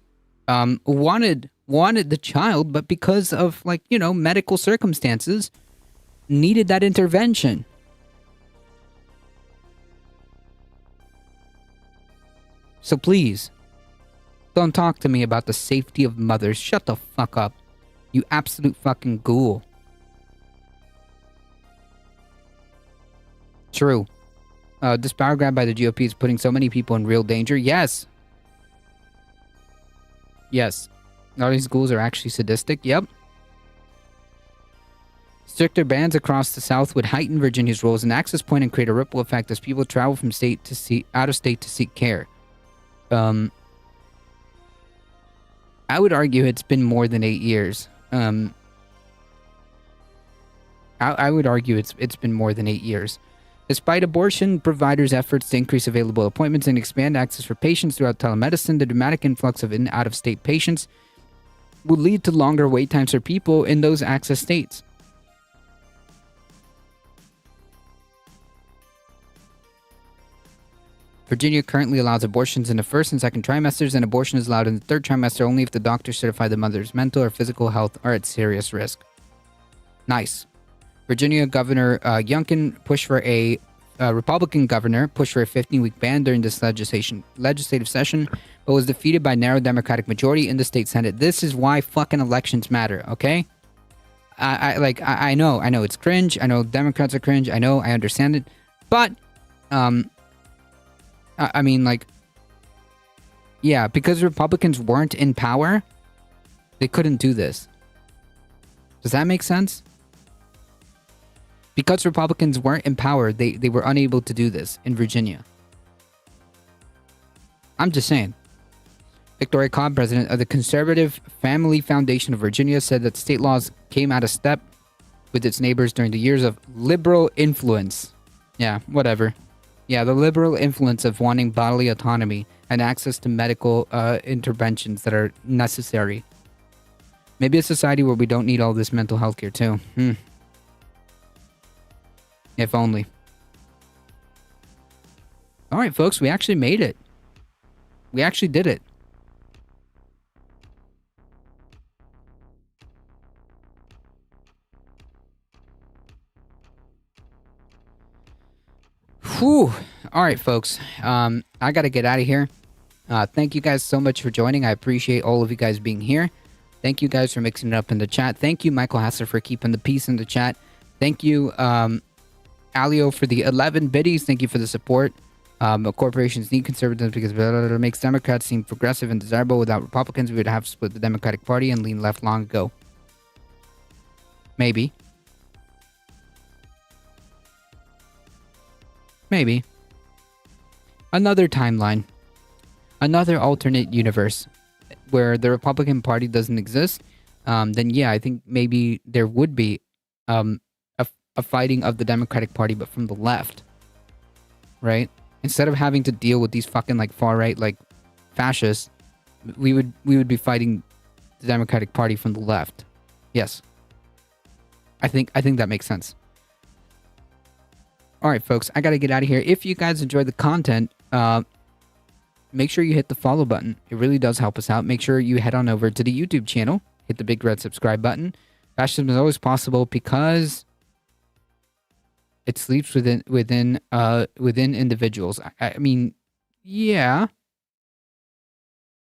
wanted the child, but because of medical circumstances, needed that intervention. So please, don't talk to me about the safety of mothers. Shut the fuck up, you absolute fucking ghoul. True. This power grab by the GOP is putting so many people in real danger. Yes. All these ghouls are actually sadistic. Yep. Stricter bans across the South would heighten Virginia's role as an access point and create a ripple effect as people travel from out of state to seek care. I would argue it's been more than 8 years. I would argue it's been more than 8 years. Despite abortion providers' efforts to increase available appointments and expand access for patients throughout telemedicine, the dramatic influx of in- and out-of-state patients will lead to longer wait times for people in those access states. Virginia currently allows abortions in the first and second trimesters, and abortion is allowed in the third trimester only if the doctor certified the mother's mental or physical health are at serious risk. Nice. Virginia Governor Youngkin pushed for a Republican governor pushed for a 15-week ban during this legislative session, but was defeated by narrow Democratic majority in the state Senate. This is why fucking elections matter, okay? I know it's cringe. I know Democrats are cringe. I understand it, but because Republicans weren't in power, they couldn't do this. Does that make sense? Because Republicans weren't in power, they were unable to do this in Virginia. I'm just saying. Victoria Cobb, president of the Conservative Family Foundation of Virginia, said that state laws came out of step with its neighbors during the years of liberal influence. Yeah, whatever. Yeah, the liberal influence of wanting bodily autonomy and access to medical interventions that are necessary. Maybe a society where we don't need all this mental health care too. If only. All right, folks, we actually made it. We actually did it. Whew. All right, folks. I got to get out of here. Thank you guys so much for joining. I appreciate all of you guys being here. Thank you guys for mixing it up in the chat. Thank you, Michael Hassler, for keeping the peace in the chat. Thank you, Alio, for the 11 biddies. Thank you for the support. Corporations need conservatives because it makes Democrats seem progressive and desirable. Without Republicans, we would have split the Democratic Party and lean left long ago. Maybe. Another timeline. Another alternate universe. where the Republican Party doesn't exist, then yeah, I think maybe there would be a fighting of the Democratic Party, but from the left, right? Instead of having to deal with these fucking like far right like fascists, we would be fighting the Democratic Party from the left. Yes, I think that makes sense. All right, folks, I gotta get out of here. If you guys enjoyed the content, make sure you hit the follow button. It really does help us out. Make sure you head on over to the YouTube channel, hit the big red subscribe button. Fascism is always possible because it sleeps within individuals. I mean, yeah,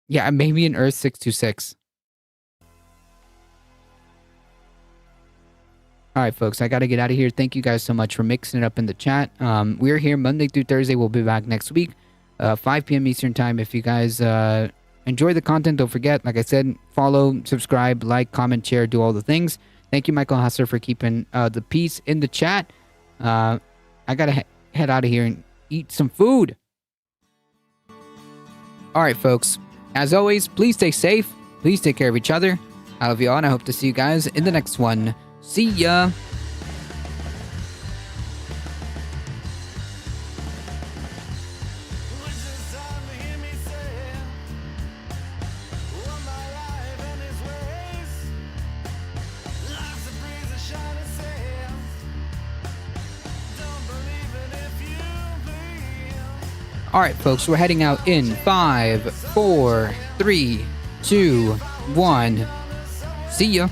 maybe in Earth 626. All right, folks, I got to get out of here. Thank you guys so much for mixing it up in the chat. We're here Monday through Thursday. We'll be back next week, 5 p.m. Eastern time. If you guys enjoy the content, don't forget, like I said, follow, subscribe, like, comment, share, do all the things. Thank you, Michael Hasser, for keeping the peace in the chat. I got to head out of here and eat some food. All right, folks. As always, please stay safe. Please take care of each other. I love you all, and I hope to see you guys in the next one. See ya! Alright, folks, we're heading out in 5, 4, 3, 2, 1. See ya!